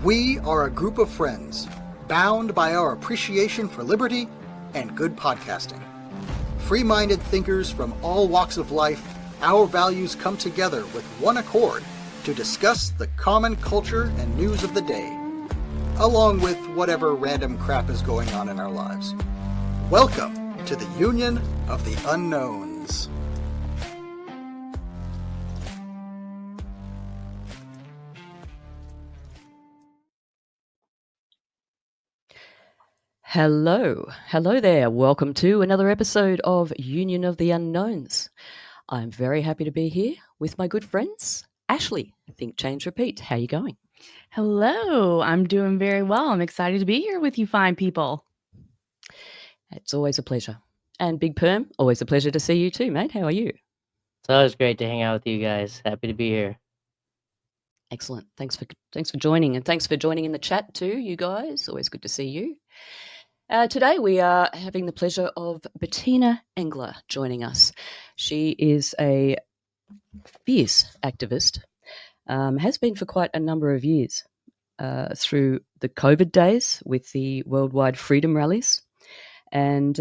We are a group of friends, bound by our appreciation for liberty and good podcasting. Free-minded thinkers from all walks of life, our values come together with one accord to discuss the common culture and news of the day, along with whatever random crap is going on in our lives. Welcome to the Union of the Unknowns. Hello there. Welcome to another episode of Union of the Unknowns. I'm very happy to be here with my good friends, Ashley. Think, Change, Repeat. How you going? Hello, I'm doing very well. I'm excited to be here with you fine people. It's always a pleasure. And Big Perm, always a pleasure to see you too, mate. How are you? It's always great to hang out with you guys. Happy to be here. Excellent. Thanks for joining, and thanks for joining in the chat too, you guys. Always good to see you. Today we are having the pleasure of Bettina Engler joining us. She is a fierce activist, has been for quite a number of years, through the COVID days with the World Wide Freedom Rallies, and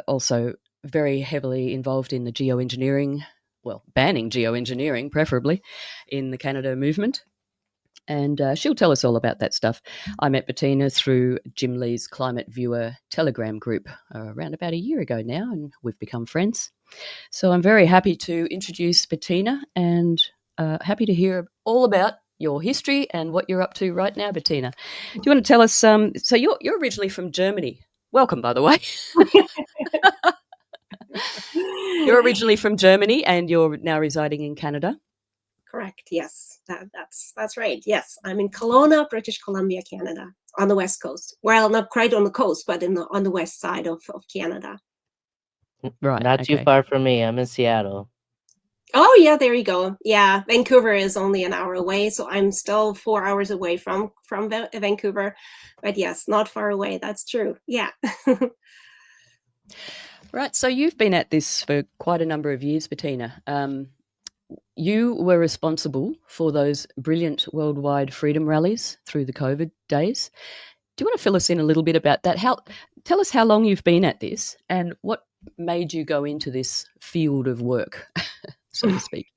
also very heavily involved in the geoengineering, banning geoengineering preferably, in the Canada movement. And she'll tell us all about that stuff. I met Bettina through Jim Lee's Climate Viewer Telegram group around about a year ago now, and we've become friends. So I'm very happy to introduce Bettina, and happy to hear all about your history and what you're up to right now, Bettina. Do you want to tell us? So you're originally from Germany. Welcome, by the way. You're originally from Germany, and you're now residing in Canada. Correct. Yes, that's right. Yes, I'm in Kelowna, British Columbia, Canada, on the west coast. Well, not quite on the coast, but on the west side of Canada. Right. Not too far from me. I'm in Seattle. Oh yeah, there you go. Yeah, Vancouver is only an hour away, so I'm still 4 hours away from Vancouver. But yes, not far away. That's true. Yeah. Right. So you've been at this for quite a number of years, Bettina. You were responsible for those brilliant worldwide freedom rallies through the COVID days. Do you want to fill us in a little bit about that? Tell us how long you've been at this and what made you go into this field of work, so to speak,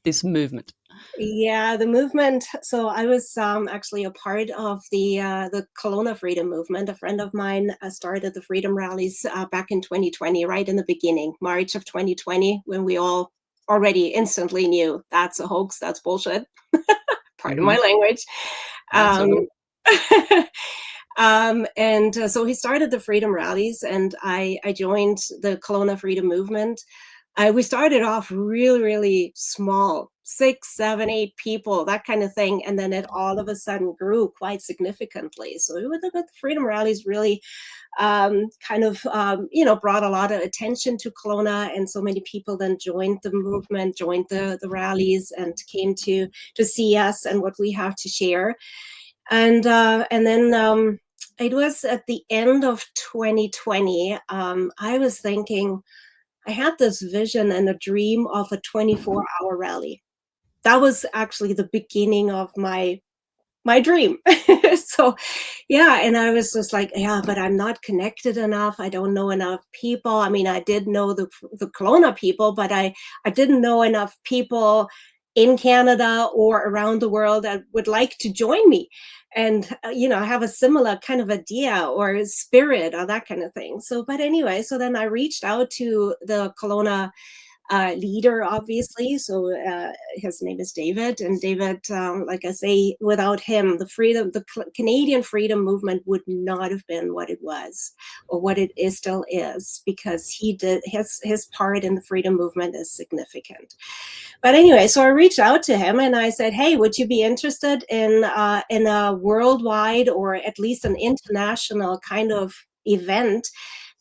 this movement. Yeah, the movement. So I was actually a part of the Kelowna freedom movement. A friend of mine started the freedom rallies back in 2020, right in the beginning, March of 2020, when we all already instantly knew that's a hoax, that's bullshit. Pardon my language. So he started the freedom rallies, and I joined the Kelowna freedom movement. We started off really, really small, 6, 7, 8 people, that kind of thing. And then it all of a sudden grew quite significantly. So the freedom rallies really brought a lot of attention to Kelowna, and so many people then joined the movement, joined the rallies, and came to see us and what we have to share. And then it was at the end of 2020, I was thinking, I had this vision and a dream of a 24-hour rally. That was actually the beginning of my dream. So, yeah, and I was just like, yeah, but I'm not connected enough. I don't know enough people. I mean, I did know the Kelowna people, but I didn't know enough people in Canada or around the world that would like to join me and have a similar kind of idea or spirit or that kind of thing. So but anyway, so then I reached out to the Kelowna leader, obviously. So his name is David, and David, like I say, without him, the Canadian freedom movement would not have been what it was or what it still is, because he did his part in the freedom movement is significant. But anyway, so I reached out to him and I said, hey, would you be interested in a worldwide or at least an international kind of event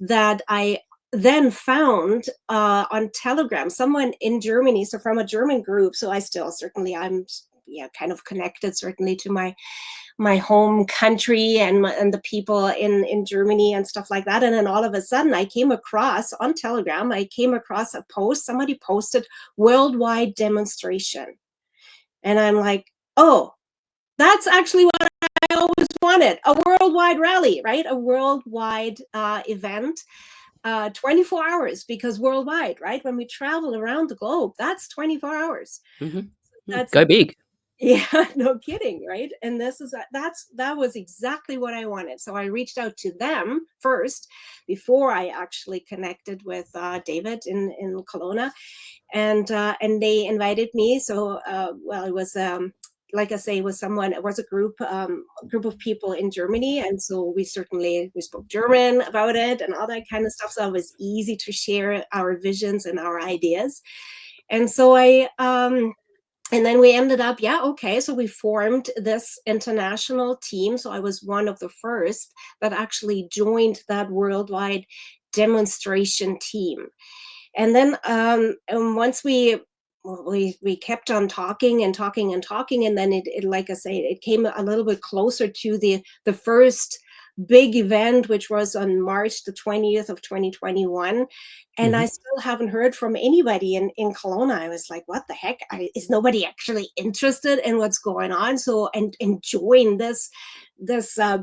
that I then found on Telegram, someone in Germany, so from a German group. So I'm kind of connected certainly to my home country and the people in Germany and stuff like that. And then all of a sudden I came across on Telegram, a post, somebody posted worldwide demonstration. And I'm like, oh, That's actually what I always wanted, a worldwide rally, right? A worldwide event, 24 hours, because worldwide, right? When we travel around the globe, that's 24 hours. Go big. Yeah, no kidding, right? And that was exactly what I wanted. So I reached out to them first before I actually connected with David in Kelowna, and they invited me. So well, it was like I say, it was a group of people in Germany, and so we spoke German about it and all that kind of stuff. So it was easy to share our visions and our ideas. And so and then we ended up, so we formed this international team. So I was one of the first that actually joined that worldwide demonstration team. And then and once we kept on talking and talking and talking, and then it like I say, it came a little bit closer to the first big event, which was on March the 20th of 2021. And I still haven't heard from anybody in Kelowna. I was like, what the heck? Is nobody actually interested in what's going on? So, and join this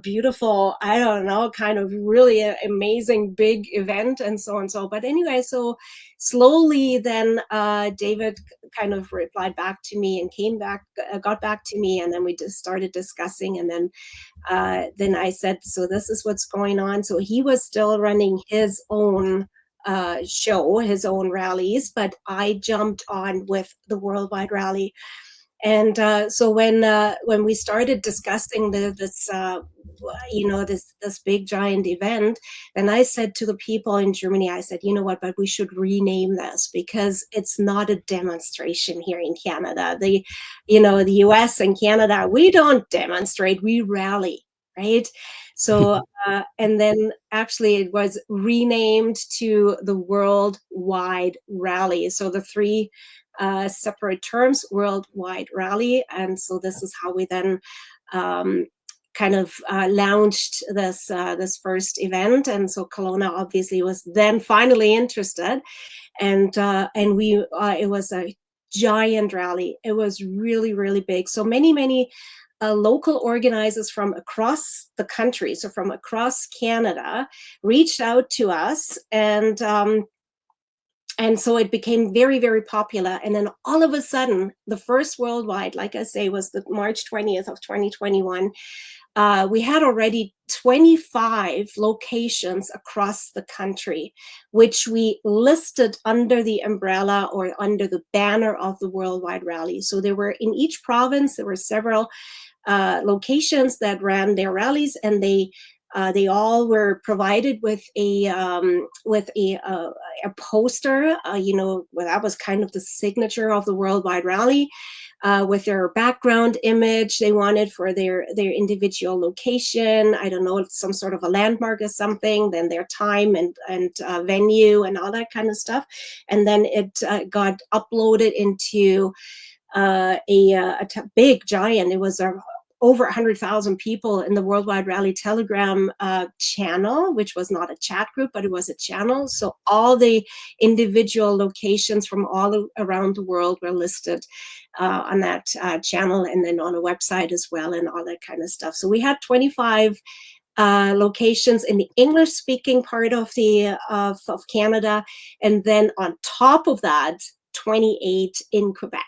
beautiful, I don't know, kind of really amazing big event, and so on. So, but anyway, so slowly then David kind of replied back to me and got back to me, and then we just started discussing, and then I said, so this is what's going on. So he was still running his own show, his own rallies, but I jumped on with the Worldwide Rally. And so when we started discussing this big giant event, then I said to the people in Germany, I said, you know what, but we should rename this, because it's not a demonstration here in Canada. The US and Canada, we don't demonstrate, we rally, right? So and then actually it was renamed to the Worldwide Rally. So the three separate terms, Worldwide Rally. And so this is how we then kind of launched this first event. And so Kelowna obviously was then finally interested, and we it was a giant rally. It was really, really big. So many local organizers from across the country, so from across Canada, reached out to us, and so it became very, very popular. And then all of a sudden, the first worldwide, like I say, was the March 20th of 2021. We had already 25 locations across the country, which we listed under the umbrella or under the banner of the Worldwide Rally. So there were, in each province, there were several locations that ran their rallies, and they all were provided with a poster, well, that was kind of the signature of the Worldwide Rally, with their background image they wanted for their individual location. I don't know, some sort of a landmark or something, then their time and venue and all that kind of stuff. And then it got uploaded into a big giant. It was over 100,000 people in the Worldwide Rally Telegram channel, which was not a chat group, but it was a channel. So all the individual locations from all around the world were listed on that channel, and then on a website as well, and all that kind of stuff. So we had 25 locations in the English-speaking part of of Canada, and then on top of that, 28 in Quebec.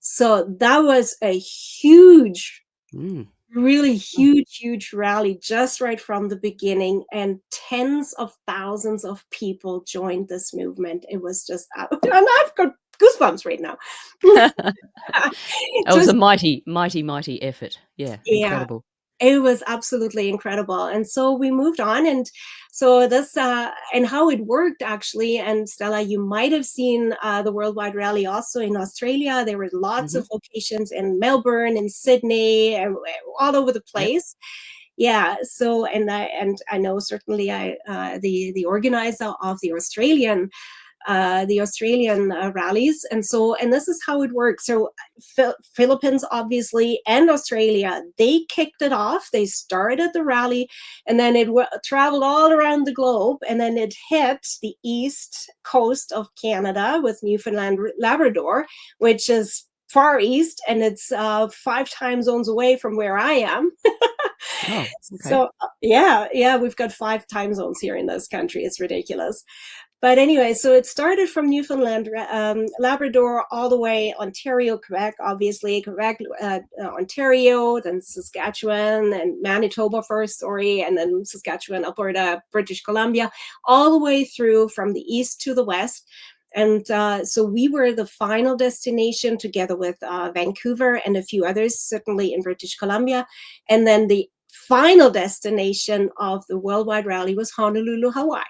So that was a huge, really huge rally just right from the beginning, and tens of thousands of people joined this movement. It was just, and I've got goosebumps right now. It was a mighty effort. Yeah, incredible. It was absolutely incredible. And so we moved on, and so this and how it worked actually, and Stella, you might have seen the Worldwide Rally also in Australia. There were lots of locations in Melbourne and Sydney and all over the place. Yeah. So and I know certainly the organizer of the Australian rallies. And this is how it works. So Philippines, obviously, and Australia, they kicked it off. They started the rally, and then it traveled all around the globe, and then it hit the east coast of Canada with Newfoundland, Labrador, which is far east, and it's 5 time zones away from where I am. Oh, okay. So yeah, we've got 5 time zones here in this country. It's ridiculous. But anyway, so it started from Newfoundland, Labrador, all the way Ontario, Quebec, obviously, Quebec, Ontario, then Saskatchewan, and Manitoba first, sorry, and then Saskatchewan, Alberta, British Columbia, all the way through from the east to the west. And so we were the final destination together with Vancouver and a few others, certainly in British Columbia. And then the final destination of the World Wide Rally was Honolulu, Hawaii.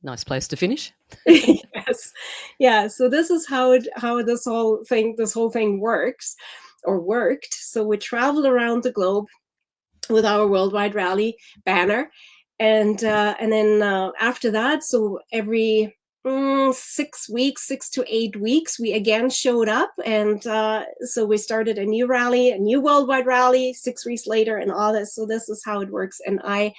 Nice place to finish. Yes. Yeah. So this is how this whole thing works or worked. So we traveled around the globe with our World Wide Rally banner. And then after that, so every 6 weeks, 6 to 8 weeks, we again showed up. And so we started a new rally, a new World Wide Rally 6 weeks later and all this. So this is how it works. And I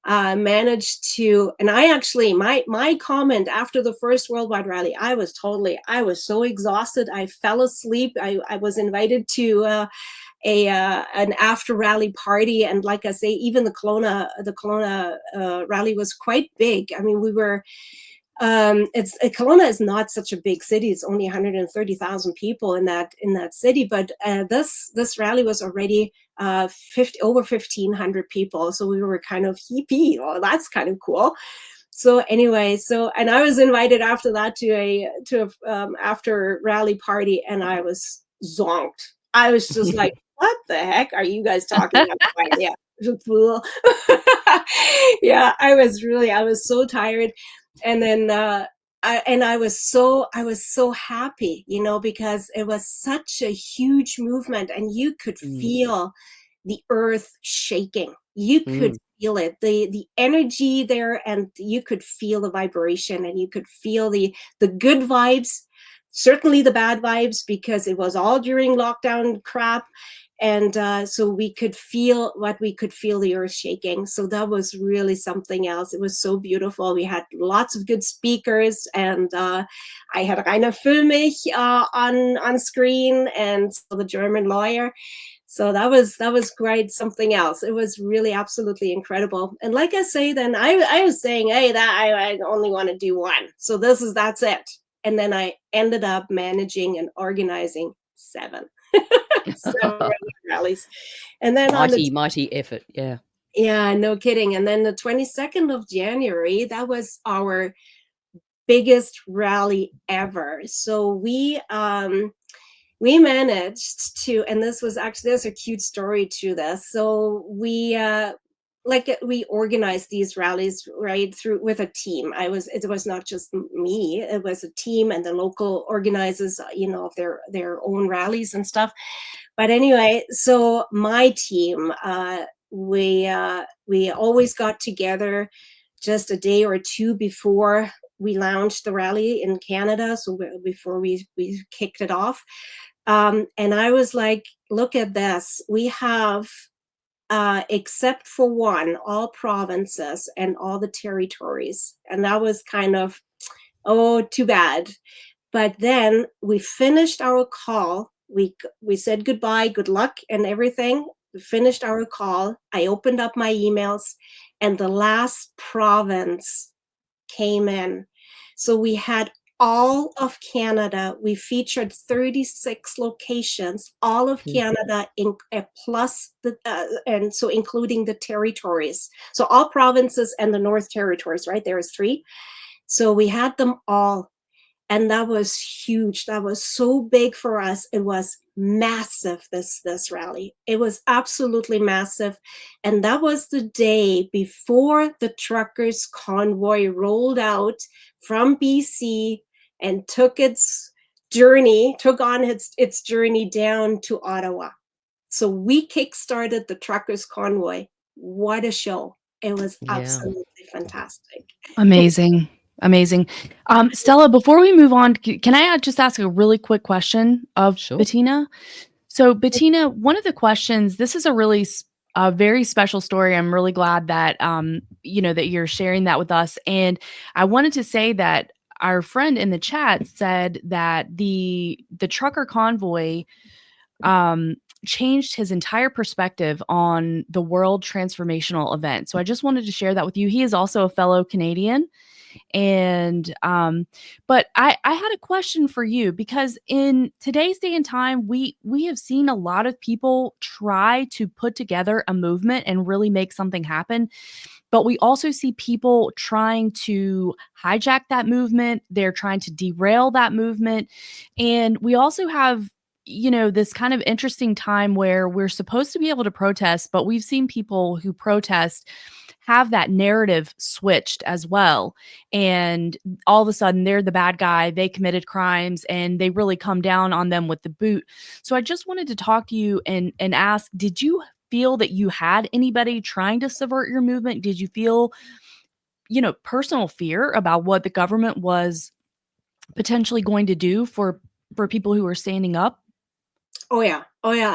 managed to, and I actually, my comment after the first World Wide Rally, I was so exhausted. I fell asleep. I was invited to an after rally party, and like I say, even the Kelowna rally was quite big. I mean, we were. Kelowna is not such a big city. It's only 130,000 people in that city. But this rally was already over 1,500 people. So we were kind of hippie. Oh, that's kind of cool. So anyway, and I was invited after that to a after rally party, and I was zonked. I was just like, what the heck are you guys talking about? Yeah, fool. Yeah, I was so tired. And then I was so happy, because it was such a huge movement, and you could feel the earth shaking. You could feel it, the energy there, and you could feel the vibration, and you could feel the good vibes, certainly the bad vibes, because it was all during lockdown crap. And so we could feel the earth shaking. So that was really something else. It was so beautiful. We had lots of good speakers, and I had Rainer Füllmich on screen, and the German lawyer. So that was great. Something else. It was really absolutely incredible. And like I say, then I was saying, hey, that I only want to do one. So that's it. And then I ended up managing and organizing 7. 7 rallies. And then mighty effort. Yeah, no kidding. And then the 22nd of January, that was our biggest rally ever. So we managed to, and this was actually, there's a cute story to this. So we organized these rallies right through with a team. It was not just me, it was a team, and the local organizers, of their own rallies and stuff. But anyway, so my team, we always got together just a day or two before we launched the rally in Canada. So before we kicked it off. And I was like, look at this. We have, except for one, all provinces and all the territories. And that was kind of, too bad. But then we finished our call. We said goodbye, good luck, and everything. We finished our call. I opened up my emails, and the last province came in. So we had all of Canada. We featured 36 locations, all of Canada, plus and so including the territories. So all provinces and the North Territories, right? There is 3. So we had them all. And that was huge. That was so big for us. It was massive, this rally. It was absolutely massive. And that was the day before the truckers' convoy rolled out from BC and took on its journey down to Ottawa. So we kickstarted the truckers' convoy. What a show. It was absolutely fantastic. Amazing. Amazing. Stella, before we move on, can I just ask a really quick question of Bettina? So Bettina, one of the questions, this is a very special story. I'm really glad that, that you're sharing that with us. And I wanted to say that our friend in the chat said that the trucker convoy changed his entire perspective on the world transformational event. So I just wanted to share that with you. He is also a fellow Canadian. And but I had a question for you, because in today's day and time, we have seen a lot of people try to put together a movement and really make something happen. But we also see people trying to hijack that movement. They're trying to derail that movement. And we also have, you know, this kind of interesting time where we're supposed to be able to protest, but we've seen people who protest have that narrative switched as well. And all of a sudden they're the bad guy, they committed crimes, and they really come down on them with the boot. So I just wanted to talk to you and ask, did you feel that you had anybody trying to subvert your movement? Did you feel, you know, personal fear about what the government was potentially going to do for people who are standing up? Oh yeah,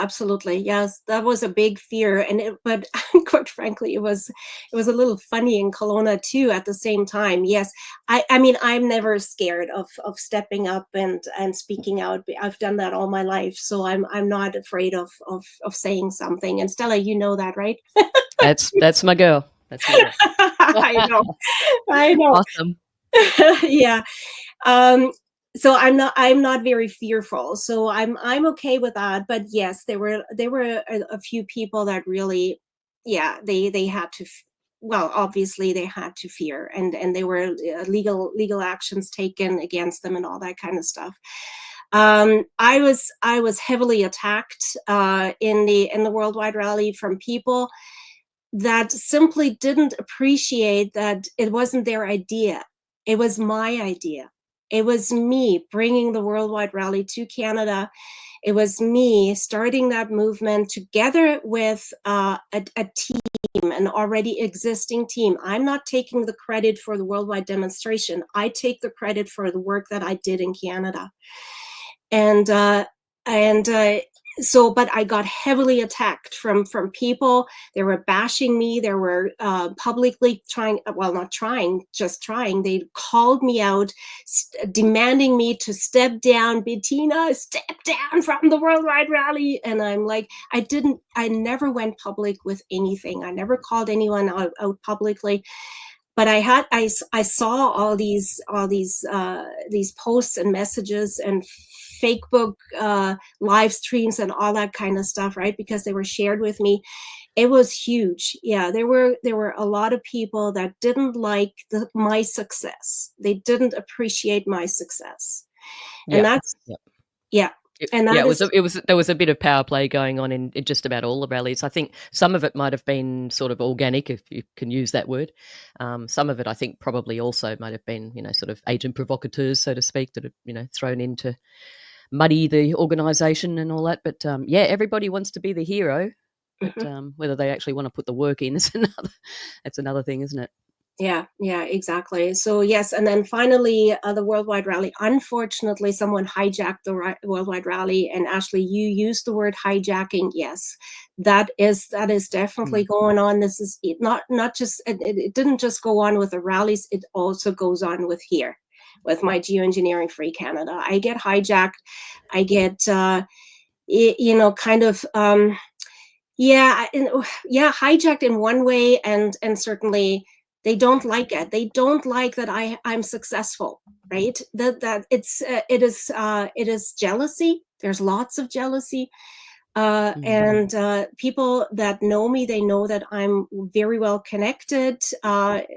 absolutely. Yes, that was a big fear, but quite frankly, it was a little funny in Kelowna too. At the same time, yes, I mean, I'm never scared of stepping up and speaking out. I've done that all my life, so I'm not afraid of saying something. And Stella, you know that, right? That's my girl. That's my girl. I know. Awesome. Yeah. So I'm not very fearful. So I'm okay with that. But yes, there were a few people that really, yeah, they had to, well, obviously they had to fear, and there were legal actions taken against them and all that kind of stuff. I was heavily attacked in the World Wide Rally from people that simply didn't appreciate that it wasn't their idea. It was my idea. It was me bringing the World Wide Rally to Canada. It was me starting that movement together with a team, an already existing team. I'm not taking the credit for the worldwide demonstration. I take the credit for the work that I did in Canada. So, but I got heavily attacked from people. They were bashing me. They were publicly trying, well, not trying, just trying. They called me out, demanding me to step down. Bettina, step down from the World Wide Rally. And I'm like, I never went public with anything. I never called anyone out publicly. But I saw all these posts and messages and Facebook live streams and all that kind of stuff, right? Because they were shared with me. It was huge. Yeah, there were a lot of people that didn't like my success. They didn't appreciate my success, and that's yeah. And there was a bit of power play going on in just about all the rallies. I think some of it might have been sort of organic, if you can use that word. Some of it, I think, probably also might have been, you know, sort of agent provocateurs, so to speak, that have, you know, thrown in to muddy the organisation and all that. But yeah, everybody wants to be the hero, but whether they actually want to put the work in is another thing, isn't it? Yeah, exactly. So yes, and then finally, the World Wide Rally. Unfortunately, someone hijacked the World Wide Rally, and Ashley, you used the word hijacking. Yes, that is definitely going on. This is not just it didn't just go on with the rallies; it also goes on with here, with my Geoengineering Free Canada. I get hijacked. I get you know, kind of hijacked in one way, and certainly. They don't like it. They don't like that I'm successful, right? That it is jealousy. There's lots of jealousy, and people that know me, they know that I'm very well connected.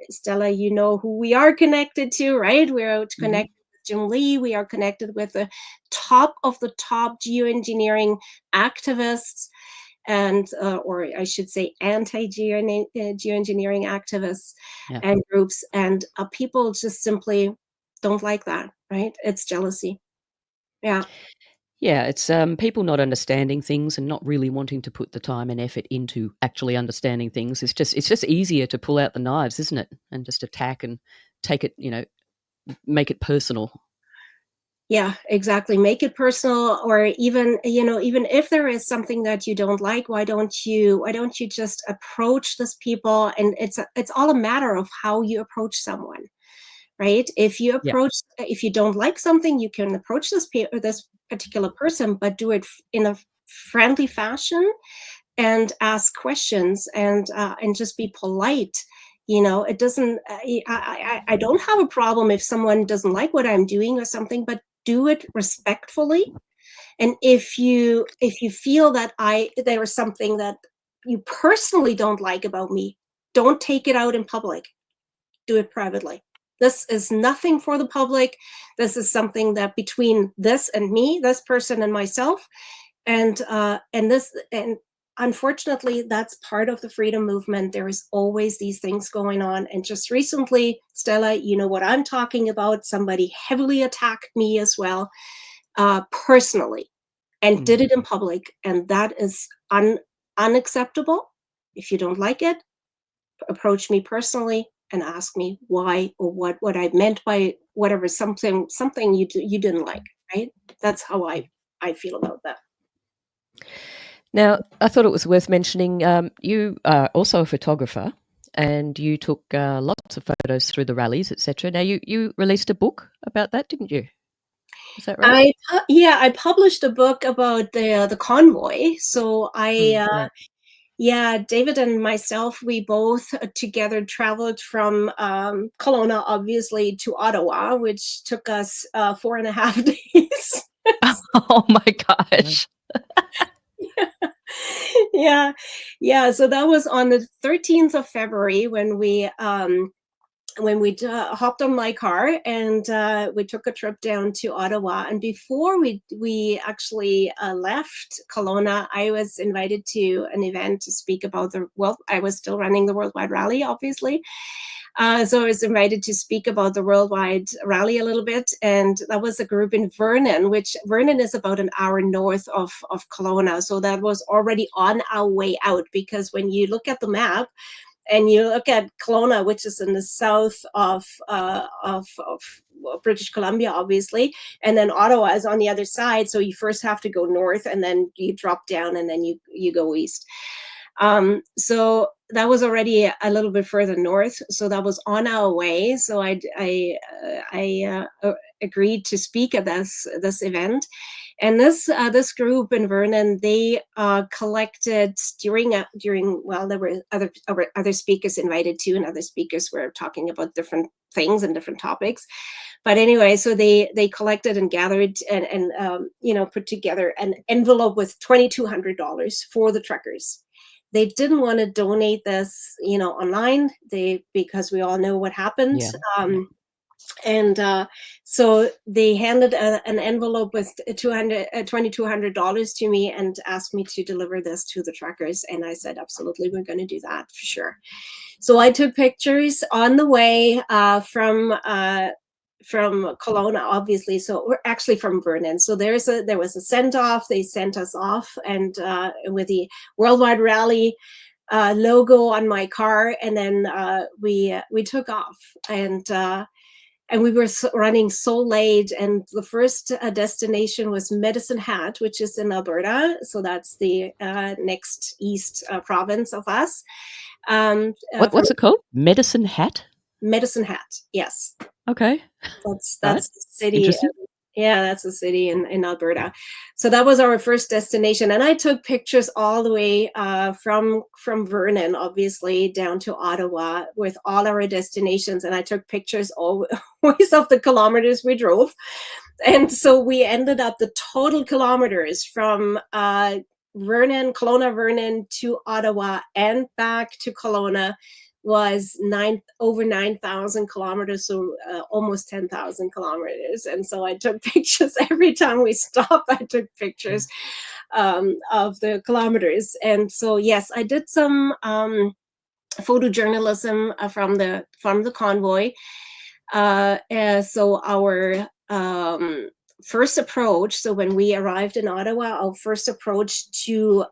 Stella, you know who we are connected to, right? We're connected with Jim Lee. We are connected with the top of the top geoengineering activists. And or I should say anti-geoengineering activists and groups, and people just simply don't like that, right? It's jealousy. Yeah, it's people not understanding things and not really wanting to put the time and effort into actually understanding things. It's just easier to pull out the knives, isn't it, and just attack and take it, you know, make it personal. Yeah, exactly. Make it personal, or even, you know, even if there is something that you don't like, why don't you just approach those people? And it's all a matter of how you approach someone, right? If you approach, if you don't like something, you can approach this particular person, but do it in a friendly fashion and ask questions and just be polite. You know, it doesn't, I don't have a problem if someone doesn't like what I'm doing or something, but do it respectfully. And if you feel that there is something that you personally don't like about me, don't take it out in public. Do it privately. This is nothing for the public. This is something that between this and me, this person and myself, and unfortunately, that's part of the freedom movement. There is always these things going on. And just recently, Stella, you know what I'm talking about. Somebody heavily attacked me as well, personally, and did it in public. And that is unacceptable. If you don't like it, approach me personally and ask me why or what I meant by whatever, something you didn't like, right? That's how I feel about that. Now, I thought it was worth mentioning, you are also a photographer, and you took lots of photos through the rallies, etc. Now, you released a book about that, didn't you? Is that right? I published a book about the convoy. So David and myself, we both together traveled from Kelowna, obviously, to Ottawa, which took us 4.5 days. Oh my gosh. Yeah. So that was on the 13th of February when we hopped on my car and we took a trip down to Ottawa. And before we actually left Kelowna, I was invited to an event to speak about I was still running the World Wide Rally, obviously. So I was invited to speak about the World Wide Rally a little bit. And that was a group in Vernon, which Vernon is about an hour north of Kelowna. So that was already on our way out, because when you look at the map, and you look at Kelowna, which is in the south of British Columbia, obviously, and then Ottawa is on the other side. So you first have to go north, and then you drop down, and then you go east. So that was already a little bit further north. So that was on our way. So I agreed to speak at this event. And this group in Vernon, they collected during there were other speakers invited too, and other speakers were talking about different things and different topics. But anyway, so they collected and gathered and put together an envelope with $2,200 for the truckers. They didn't want to donate this, online. Because we all know what happened. So they handed an envelope with $2,200 to me and asked me to deliver this to the truckers. And I said, absolutely, we're going to do that for sure. So I took pictures on the way from Kelowna, obviously. So we're actually from Vernon. So there was a send off. They sent us off, and with the World Wide Rally logo on my car, and then we took off, and we were running so late. And the first destination was Medicine Hat, which is in Alberta. So that's the next east province of us. What's it called? Medicine Hat? Medicine Hat, yes. Okay. That's the city. Yeah, that's the city in Alberta. So that was our first destination. And I took pictures all the way from Vernon, obviously, down to Ottawa with all our destinations. And I took pictures always of the kilometers we drove. And so we ended up, the total kilometers from Kelowna, Vernon to Ottawa and back to Kelowna was over 9,000 kilometers, so almost 10,000 kilometers. And so I took pictures every time we stopped. I took pictures of the kilometers. And so yes, I did some photojournalism from the convoy. So our first approach, so when we arrived in Ottawa, our first approach to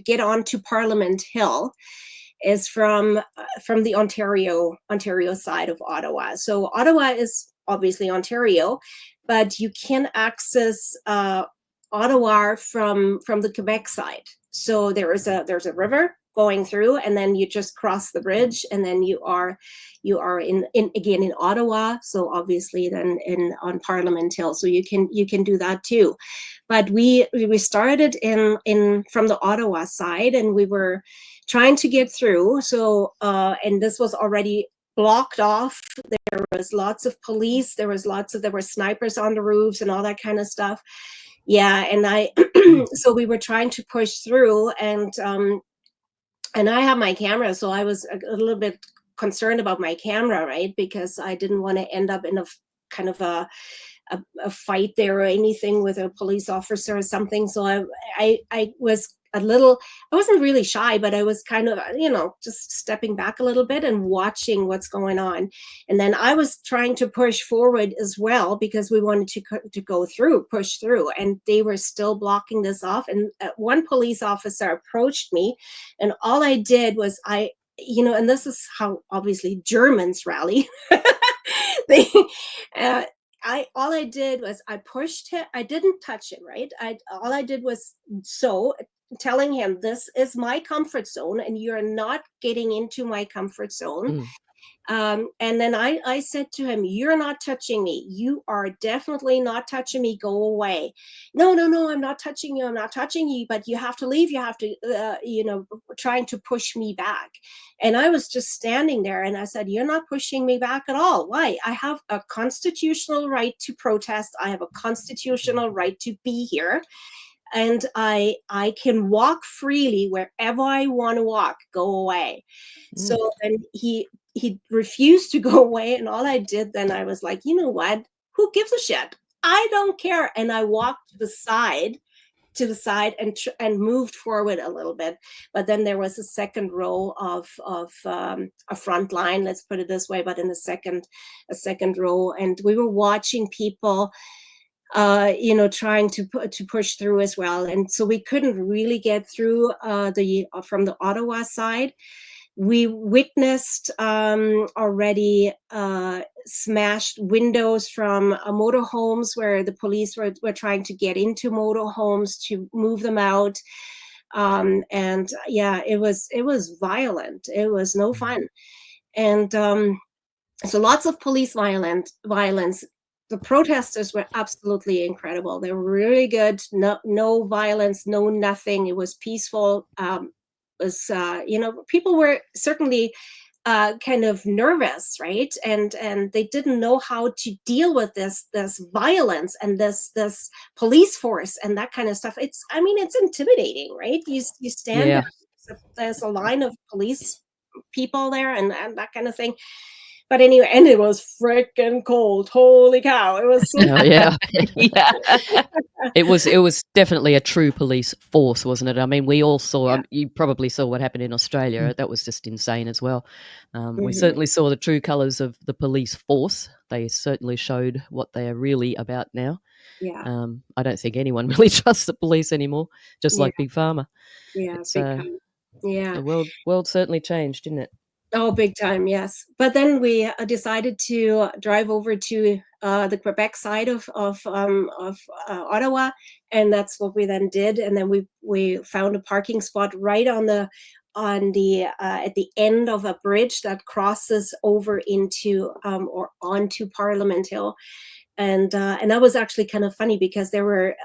get onto Parliament Hill is from the Ontario side of Ottawa. So Ottawa is obviously Ontario, but you can access Ottawa from the Quebec side. So there's a river going through, and then you just cross the bridge, and then you are in again in Ottawa. So obviously then on Parliament Hill, so you can do that too. But we started in from the Ottawa side, and we were trying to get through. So and this was already blocked off. There was lots of police. There were snipers on the roofs and all that kind of stuff. Yeah, and so we were trying to push through, and I have my camera, so I was a little bit concerned about my camera, right? Because I didn't want to end up in a kind of a fight there or anything with a police officer or something. So I was a little, I wasn't really shy, but I was kind of, just stepping back a little bit and watching what's going on. And then I was trying to push forward as well, because we wanted to go through, push through, and they were still blocking this off. And one police officer approached me, and all I did was and this is how obviously Germans rally. They, all I did was I pushed him. I didn't touch him, right? All I did was telling him, this is my comfort zone, and you're not getting into my comfort zone. And then I said to him, you're not touching me. You are definitely not touching me. Go away. No, I'm not touching you. I'm not touching you, but you have to leave. You have to, trying to push me back. And I was just standing there, and I said, you're not pushing me back at all. Why? I have a constitutional right to protest. I have a constitutional right to be here. And I can walk freely wherever I want to walk. Go away. So then he refused to go away, and all I did then, I was like, you know what? Who gives a shit? I don't care. And I walked to the side and moved forward a little bit. But then there was a second row of a front line, let's put it this way, but in a second row, and we were watching people trying to push through as well. And so we couldn't really get through from the Ottawa side. We witnessed already smashed windows from motorhomes, where the police were trying to get into motorhomes to move them out. And yeah, it was violent. It was no fun. And so lots of police violence. The protesters were absolutely incredible. They were really good. No violence, no nothing. It was peaceful. People were certainly kind of nervous, right? And they didn't know how to deal with this violence and this police force and that kind of stuff. It's intimidating, right? You stand there, there's a line of police people there and that kind of thing. But anyway, and it was freaking cold. Holy cow. It was so yeah. It was definitely a true police force, wasn't it? I mean, we all saw, you probably saw what happened in Australia. That was just insane as well. We certainly saw the true colours of the police force. They certainly showed what they are really about now. Yeah. I don't think anyone really trusts the police anymore, just like Big Pharma. Yeah, it's, big time. Yeah. The world certainly changed, didn't it? Oh, big time, yes. But then we decided to drive over to the Quebec side of Ottawa, and that's what we then did. And then we found a parking spot right on the at the end of a bridge that crosses over into or onto Parliament Hill. And that was actually kind of funny, because there were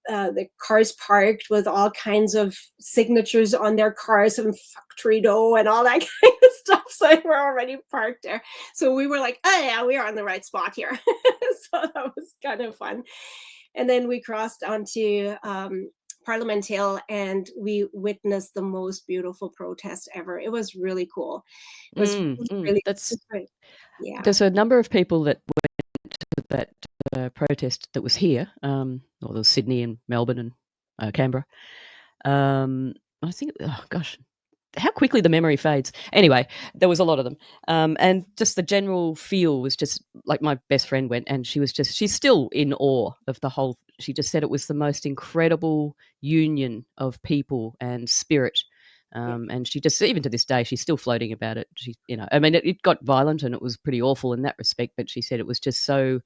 the cars parked with all kinds of signatures on their cars and fuck Trudeau and all that kind of stuff. So they were already parked there. So we were like, oh yeah, we are on the right spot here. So that was kind of fun. And then we crossed onto Parliament Hill, and we witnessed the most beautiful protest ever. It was really cool. It was really super. Yeah. There's a number of people that went to that protest that was here, or there was Sydney and Melbourne and Canberra. I think, oh gosh, how quickly the memory fades. Anyway, there was a lot of them. And just the general feel was just like, my best friend went, and she's still in awe of the whole. She just said it was the most incredible union of people and spirit. And she just, even to this day, she's still floating about it. It got violent and it was pretty awful in that respect, but she said it was just so,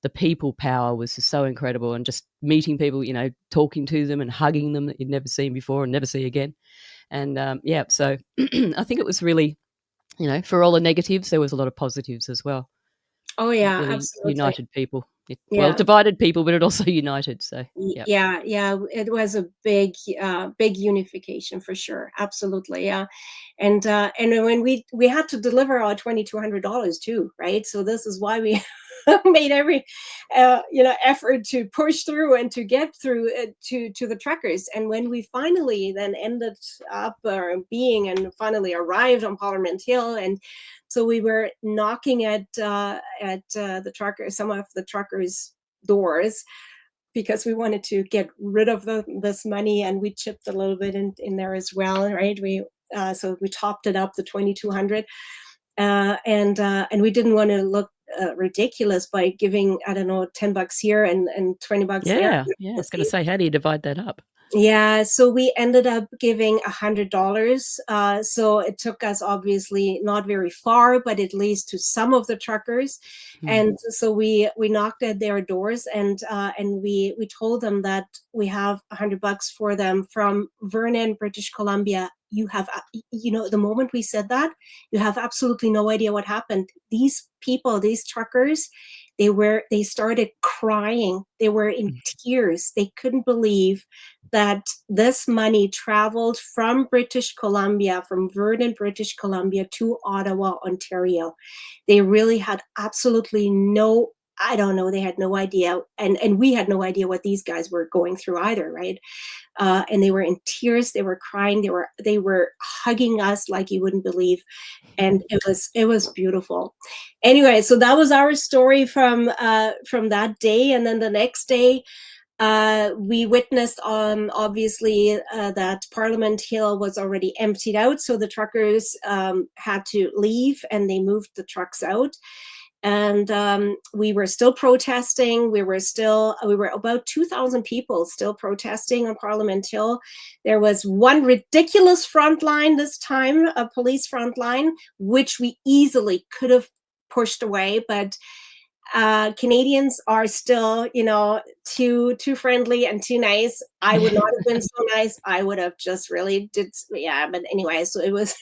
the people power was just so incredible, and just meeting people, talking to them and hugging them that you'd never seen before and never see again. And so I think it was really, for all the negatives, there was a lot of positives as well. Oh yeah, It really absolutely. united people. Yeah. It divided people, but it also united. So yeah, it was a big unification for sure. Absolutely, yeah. And when we had to deliver our $2,200 too, right? So this is why we made every effort to push through and to get through to the truckers. And when we finally then ended up being and finally arrived on Parliament Hill, and so we were knocking at the truckers, some of the truckers' doors, because we wanted to get rid of this money, and we chipped a little bit in there as well, right? So we topped it up, the 2,200, and we didn't want to look ridiculous by giving, I don't know, $10 here and $20 there. Yeah. I was going to say, how do you divide that up? Yeah, so we ended up giving $100. So it took us obviously not very far, but at least to some of the truckers. And so we knocked at their doors, and we told them that we have $100 for them from Vernon, British Columbia. You have, the moment we said that, you have absolutely no idea what happened. These people, these truckers, they started crying. They were in tears. They couldn't believe that this money traveled from British Columbia, from Vernon, British Columbia, to Ottawa, Ontario. They really had absolutely no, I don't know, they had no idea. And we had no idea what these guys were going through either, right? And they were in tears, they were crying, they were hugging us like you wouldn't believe. And it was beautiful. Anyway, so that was our story from that day. And then the next day, we witnessed obviously that Parliament Hill was already emptied out, so the truckers had to leave, and they moved the trucks out. And we were still protesting. We were about 2,000 people still protesting on Parliament Hill. There was one ridiculous front line this time, a police front line, which we easily could have pushed away, but Canadians are still, too friendly and too nice. I would not have been so nice. I would have just really but anyway, so it was,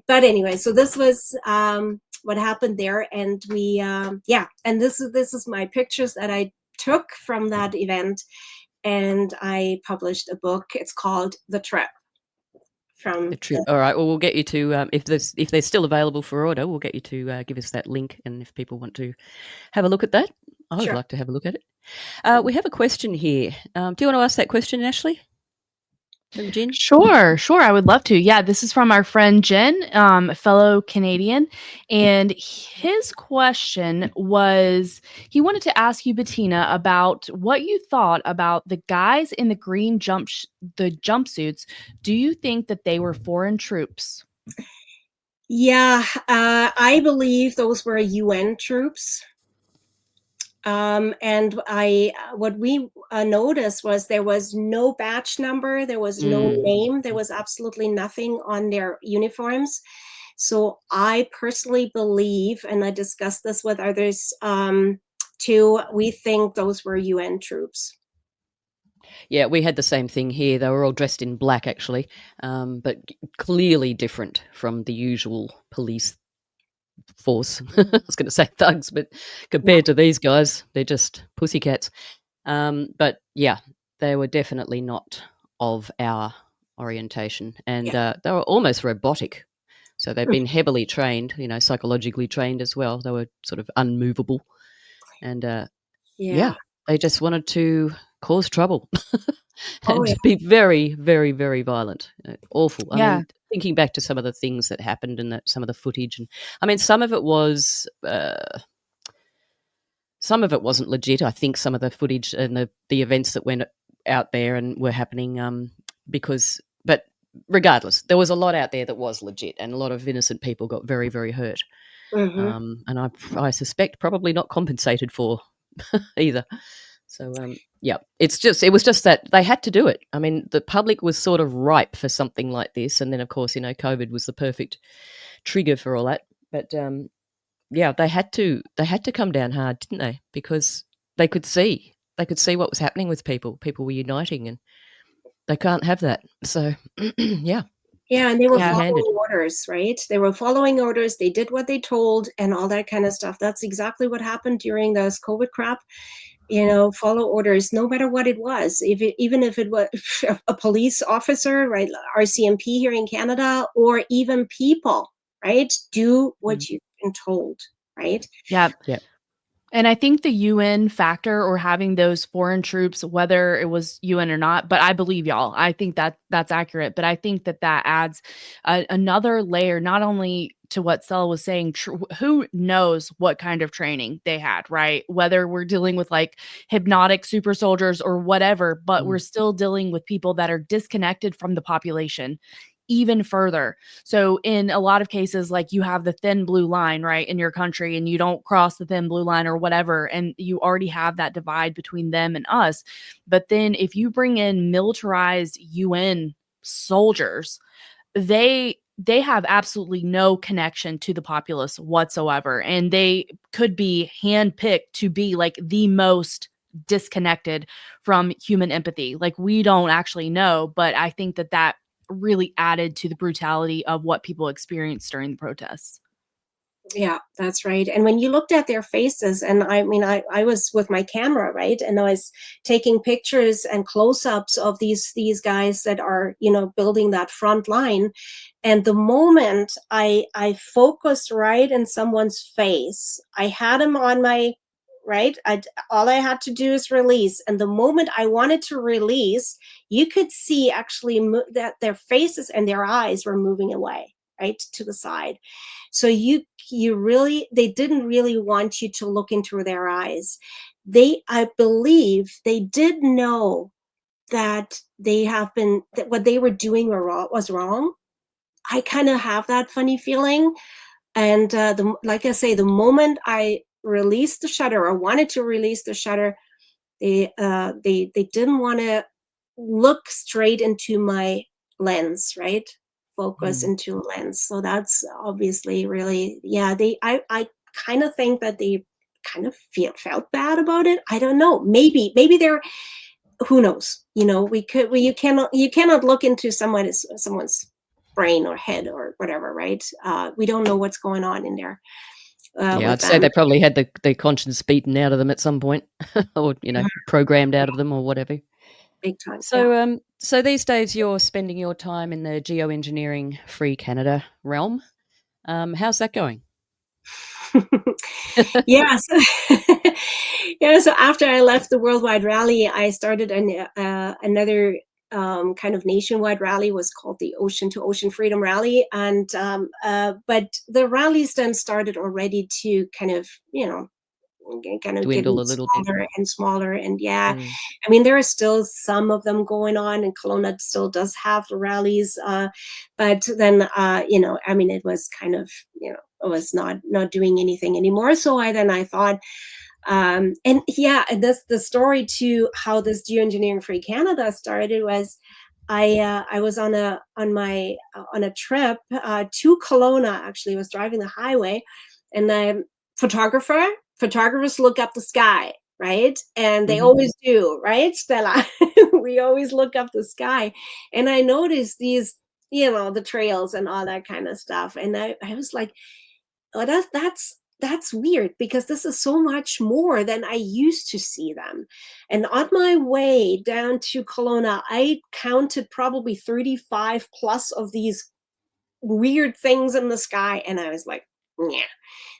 but anyway, so this was what happened there, and we, and this is my pictures that I took from that event, and I published a book. It's called The Trip. All right. Well, we'll get you to if they're still available for order, we'll get you to give us that link, and if people want to have a look at that, I would like to have a look at it. We have a question here. Do you want to ask that question, Ashley? From Jen? Sure. I would love to. Yeah, this is from our friend Jen, a fellow Canadian, and his question was, he wanted to ask you, Bettina, about what you thought about the guys in the green jumpsuits. Do you think that they were foreign troops? Yeah, I believe those were UN troops. And what we noticed was there was no badge number, there was no name, there was absolutely nothing on their uniforms. So I personally believe, and I discussed this with others too, we think those were UN troops. Yeah, we had the same thing here. They were all dressed in black, actually, but clearly different from the usual police force. I was going to say thugs, but compared to these guys, they're just pussycats. But yeah, they were definitely not of our orientation, and they were almost robotic. So they've been heavily trained, psychologically trained as well. They were sort of unmovable, and they just wanted to cause trouble and be very, very, very violent. Awful. I mean, thinking back to some of the things that happened and some of the footage, and I mean, some of it wasn't legit. I think some of the footage and the events that went out there and were happening but regardless, there was a lot out there that was legit, and a lot of innocent people got very, very hurt. And I suspect probably not compensated for either. So it was just that they had to do it. I mean, the public was sort of ripe for something like this, and then of course, COVID was the perfect trigger for all that. But they had to come down hard, didn't they? Because they could see what was happening with people. People were uniting, and They can't have that. So, yeah. Yeah, and they were Heavy-handed. following orders, right? They were following orders. They did what they told and all that kind of stuff. That's exactly what happened during this COVID crap. Follow orders, no matter what it was. Even if it was a police officer, right? RCMP here in Canada, or even people, right? Do what you've been told, right? Yeah. Yeah. And I think the UN factor, or having those foreign troops, whether it was UN or not, but I believe y'all, I think that that's accurate. But I think that adds another layer, not only to what Stella was saying, who knows what kind of training they had, right? Whether we're dealing with like hypnotic super soldiers or whatever, but we're still dealing with people that are disconnected from the population even further. So in a lot of cases, like, you have the thin blue line, right, in your country, and you don't cross the thin blue line or whatever, and you already have that divide between them and us. But then if you bring in militarized UN soldiers, they have absolutely no connection to the populace whatsoever, and they could be handpicked to be like the most disconnected from human empathy. Like, we don't actually know, but I think that really added to the brutality of what people experienced during the protests. Yeah, that's right. And when you looked at their faces, and I mean, I was with my camera, right? And I was taking pictures and close-ups of these guys that are, building that front line. And the moment I focused right in someone's face, I had him on my, right? All I had to do is release. And the moment I wanted to release, you could see actually that their faces and their eyes were moving away, right, to the side. So they didn't really want you to look into their eyes. I believe they did know that that what they were doing was wrong. I kind of have that funny feeling. And like I say, the moment I released the shutter, or wanted to release the shutter, they didn't want to look straight into my lens, right? Focus into lens. So that's obviously really, yeah, I kind of think that they kind of felt bad about it. I don't know. Maybe they're, who knows? You cannot look into someone's brain or head or whatever, right? We don't know what's going on in there. Yeah, I'd say they probably had the conscience beaten out of them at some point, or programmed out of them, or whatever. Big time. So, yeah. So these days you're spending your time in the Geoengineering Free Canada realm. How's that going? Yeah. So after I left the World Wide Rally, I started another kind of nationwide rally, was called the Ocean to Ocean Freedom Rally. And but the rallies then started already to kind of Dwindle getting a little smaller bit. and smaller. And yeah, I mean, there are still some of them going on, and Kelowna still does have the rallies. But then, I mean, it was kind of, it was not doing anything anymore. So I thought, and yeah, the story to how this Geoengineering Free Canada started was, I was on a trip to Kelowna. Actually, I was driving the highway, and the photographers look up the sky, right? And they always do, right, Stella? We always look up the sky. And I noticed these, the trails and all that kind of stuff. And I was like, oh, that's weird, because this is so much more than I used to see them. And on my way down to Kelowna, I counted probably 35 plus of these weird things in the sky. And I was like,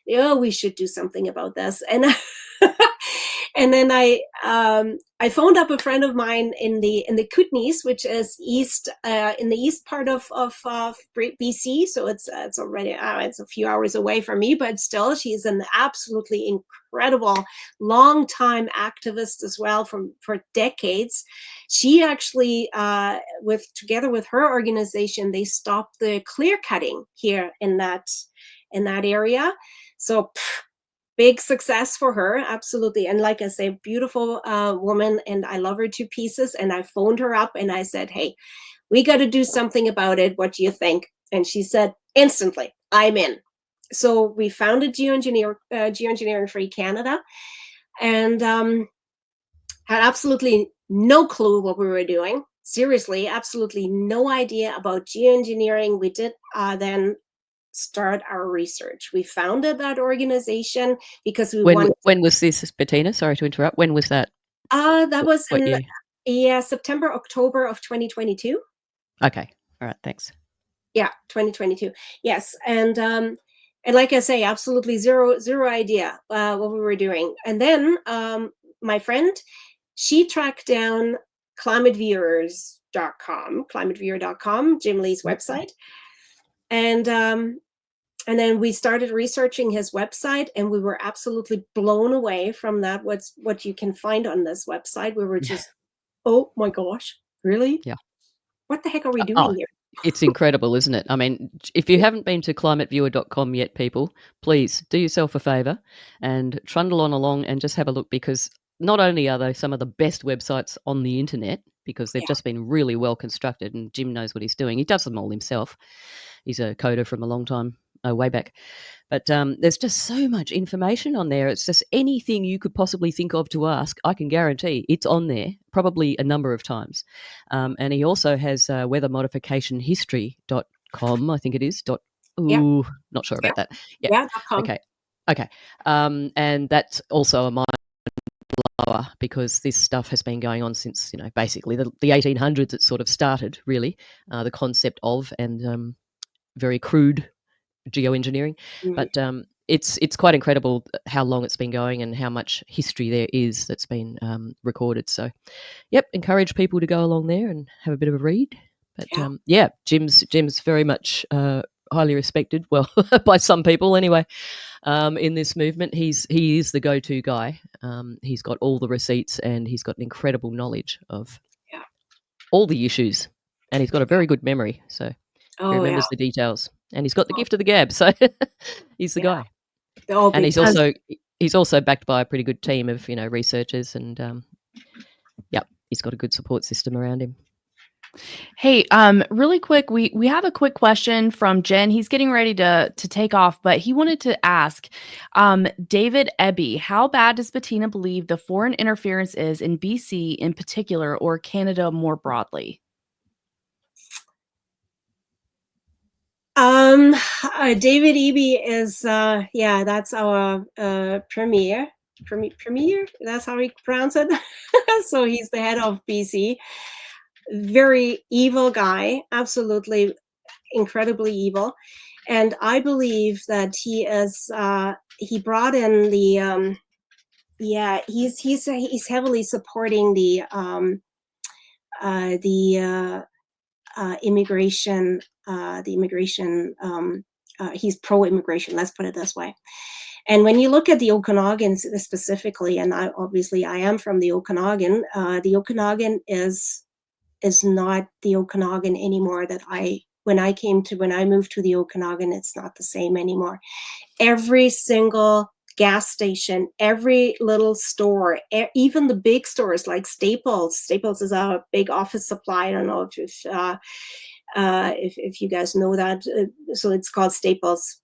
yeah, we should do something about this. And and then I phoned up a friend of mine in the Kootenays, which is in the east part of BC. So it's already it's a few hours away from me, but still, she's an absolutely incredible long-time activist as well, for decades. She actually, together with her organization, they stopped the clear cutting here in that area. So big success for her, absolutely. And like I say, beautiful woman, and I love her to pieces. And I phoned her up and I said, hey, we got to do something about it. What do you think? And she said, instantly, I'm in. So we founded Geoengineering Free Canada, and had absolutely no clue what we were doing. seriously, absolutely no idea about geoengineering. We did then start our research. We founded that organization because we wanted. When was this, Bettina? Sorry to interrupt. When was that? That was What in year? September, October of 2022. Okay. All right. Thanks. Yeah, 2022. Yes, and like I say, absolutely zero idea what we were doing. And then my friend, she tracked down climateviewer.com, Jim Lee's website, and then we started researching his website, and we were absolutely blown away from that. What you can find on this website. We were just, oh my gosh, really? Yeah. What the heck are we doing here? It's incredible, isn't it? I mean, if you haven't been to climateviewer.com yet, people, please do yourself a favour and trundle on along and just have a look, because not only are they some of the best websites on the internet, because they've just been really well constructed, and Jim knows what he's doing. He does them all himself. He's a coder from a long time, way back. But there's just so much information on there. It's just anything you could possibly think of to ask, I can guarantee it's on there, probably a number of times. And he also has weathermodificationhistory.com, I think it is. Not sure about that. Yeah. .com. Okay. And that's also a mind blower, because this stuff has been going on since, basically the 1800s. It sort of started, really, the concept of, and very crude geoengineering, but it's quite incredible how long it's been going and how much history there is that's been recorded. So, encourage people to go along there and have a bit of a read. But Jim's very much highly respected, well, by some people anyway. In this movement, he is the go-to guy. He's got all the receipts, and he's got an incredible knowledge of all the issues, and he's got a very good memory. So he remembers the details, and he's got the gift of the gab. So he's the guy. And he's also backed by a pretty good team of researchers, and he's got a good support system around him. Hey, really quick, we have a quick question from Jen. He's getting ready to take off, but he wanted to ask, David Ebby, how bad does Bettina believe the foreign interference is in BC in particular, or Canada more broadly? David Eby is that's our premier. That's how we pronounce it. So he's the head of BC. Very evil guy, absolutely incredibly evil. And I believe that he is he brought in the he's heavily supporting the immigration. He's pro-immigration, let's put it this way. And when you look at the Okanagan specifically, and I am from the Okanagan, the Okanagan is not the Okanagan anymore that when I moved to the Okanagan, it's not the same anymore. Every single gas station, every little store, even the big stores like Staples. Staples is a big office supply. I don't know if you guys know that. So it's called Staples.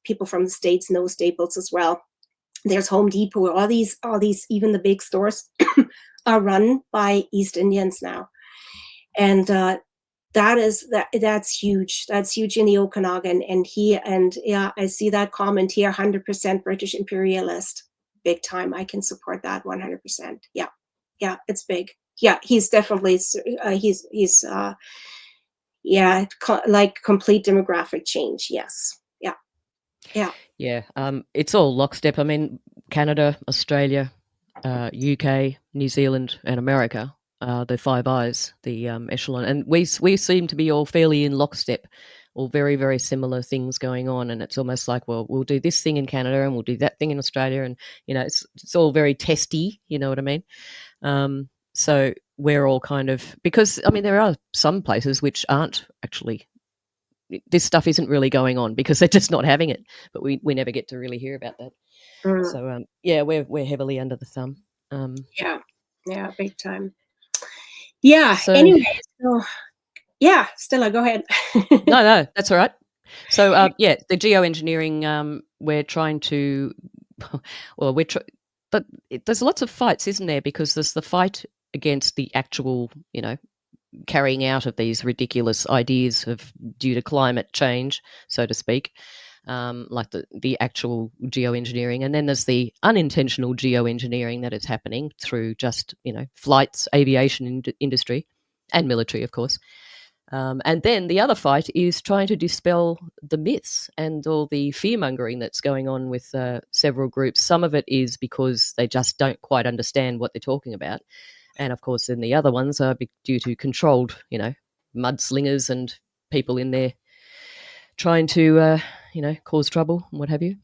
People from the States know Staples as well. There's Home Depot. All these, even the big stores are run by East Indians now. And that's huge. That's huge in the Okanagan. And I see that comment here, 100% British imperialist, big time. I can support that 100%. Yeah, it's big. Yeah, he's definitely like complete demographic change. Yes. Yeah. It's all lockstep. I mean, Canada, Australia, UK, New Zealand, and America. The Five Eyes, the echelon, and we seem to be all fairly in lockstep, all very, very similar things going on, and it's almost like, well, we'll do this thing in Canada and we'll do that thing in Australia, and it's all very testy, you know what I mean? So we're all kind of, because I mean there are some places which aren't actually, this stuff isn't really going on because they're just not having it, but we never get to really hear about that. So we're heavily under the thumb. Yeah, big time. Yeah. So, anyway, Stella, go ahead. No, that's all right. So the geoengineering, we're trying to, but there's lots of fights, isn't there? Because there's the fight against the actual, carrying out of these ridiculous ideas of due to climate change, so to speak, like the actual geoengineering. And then there's the unintentional geoengineering that is happening through just, flights, aviation industry, and military, of course. And then the other fight is trying to dispel the myths and all the fear-mongering that's going on with several groups. Some of it is because they just don't quite understand what they're talking about. And, of course, then the other ones are due to controlled, mudslingers and people in there trying to, cause trouble and what have you,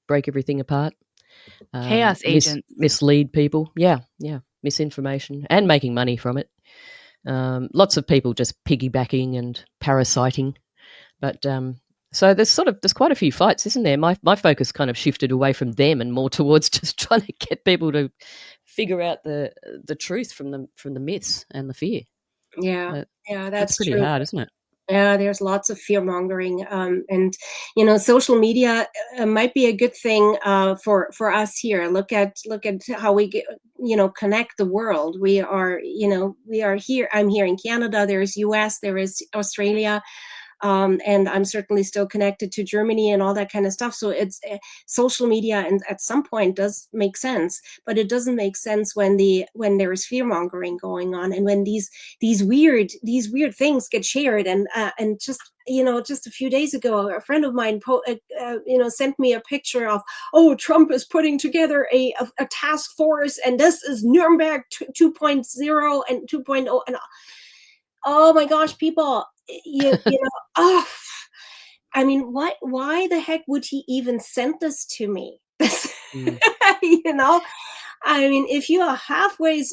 break everything apart. Chaos agents. Mislead people. Yeah, misinformation and making money from it. Lots of people just piggybacking and parasiting, but so there's quite a few fights, isn't there? My focus kind of shifted away from them and more towards just trying to get people to figure out the truth from the myths and the fear. Yeah, that's pretty true. hard, isn't it? Yeah, there's lots of fear mongering, and social media might be a good thing for us here. Look at how we get, connect the world. We are here. I'm here in Canada. There's U.S. There is Australia. And I'm certainly still connected to Germany and all that kind of stuff. So it's social media, and at some point does make sense, but it doesn't make sense when there is fear mongering going on, and when these weird things get shared. And just just a few days ago, a friend of mine sent me a picture of, Trump is putting together a task force, and this is Nuremberg 2.0 and 2.0, and oh my gosh, people, oh, I mean, why the heck would he even send this to me? I mean, if you are halfway,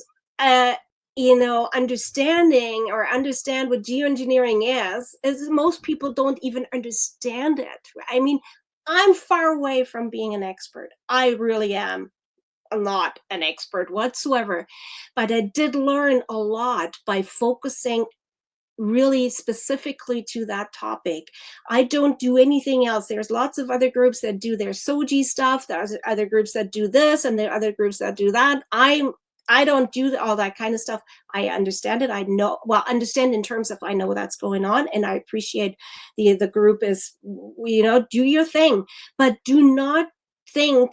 understanding or understand what geoengineering is most people don't even understand it. I mean, I'm far away from being an expert. I really am. I'm not an expert whatsoever, but I did learn a lot by focusing really specifically to that topic. I don't do anything else. There's lots of other groups that do their soji stuff. There's other groups that do this, and there are other groups that do that. I don't do all that kind of stuff. I understand it. Understand in terms of I know that's going on, and I appreciate the group is, do your thing, but do not think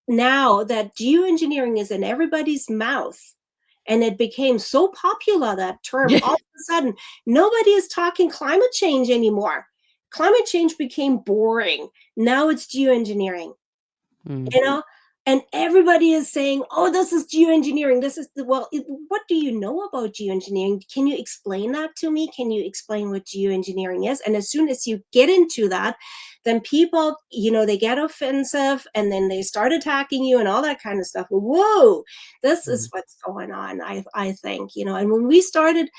now that geoengineering is in everybody's mouth. And it became so popular, that term, all of a sudden, nobody is talking climate change anymore. Climate change became boring. Now it's geoengineering, and everybody is saying, this is geoengineering. What do you know about geoengineering? Can you explain that to me? Can you explain what geoengineering is? And as soon as you get into that, then people, they get offensive, and then they start attacking you and all that kind of stuff. Whoa, this is what's going on, I think, and when we started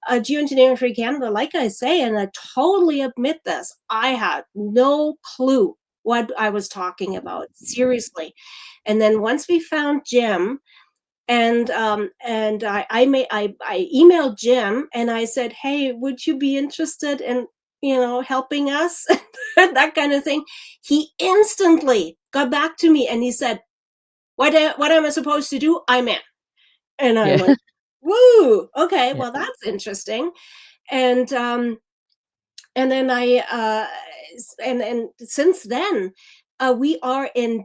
Geoengineering Free Canada, like I say, and I totally admit this, I had no clue what I was talking about, seriously. And then once we found Jim, and I emailed Jim, and I said, hey, would you be interested in helping us? That kind of thing. He instantly got back to me, and he said, what am I supposed to do? I'm in. And I went, woo, okay, well, that's interesting. And then and since then, we are in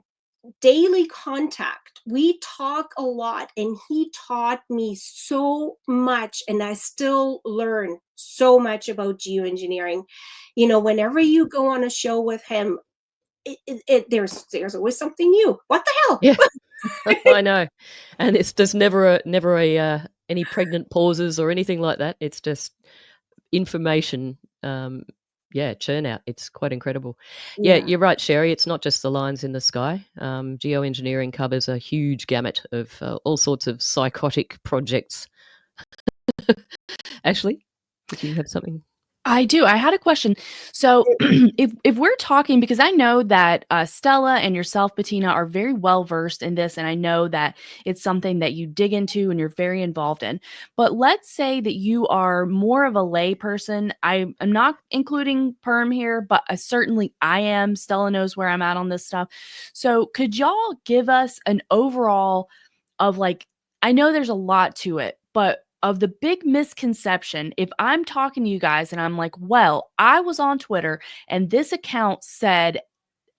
daily contact. We talk a lot, and he taught me so much, and I still learn so much about geoengineering. Whenever you go on a show with him, there's always something new. What the hell? Yeah. I know, and there's never any pregnant pauses or anything like that. It's just information. Churn out. It's quite incredible. Yeah, you're right, Sherry. It's not just the lines in the sky. Geoengineering covers a huge gamut of all sorts of psychotic projects. Ashley, did you have something? I do. I had a question. So if we're talking, because I know that Stella and yourself, Bettina, are very well versed in this, and I know that it's something that you dig into and you're very involved in. But let's say that you are more of a lay person. I'm not including Perm here, but certainly I am. Stella knows where I'm at on this stuff. So could y'all give us an overall of, like, I know there's a lot to it, but the big misconception. If I'm talking to you guys and I'm like, well, I was on Twitter and this account said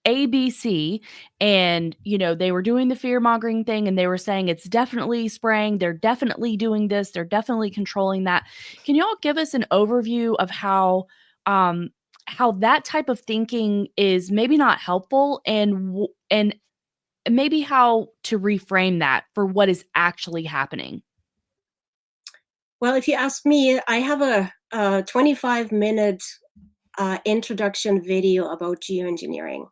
ABC, and they were doing the fear mongering thing, and they were saying it's definitely spraying, they're definitely doing this, they're definitely controlling that. Can y'all give us an overview of how that type of thinking is maybe not helpful, and maybe how to reframe that for what is actually happening? Well, if you ask me, I have a 25-minute introduction video about geoengineering.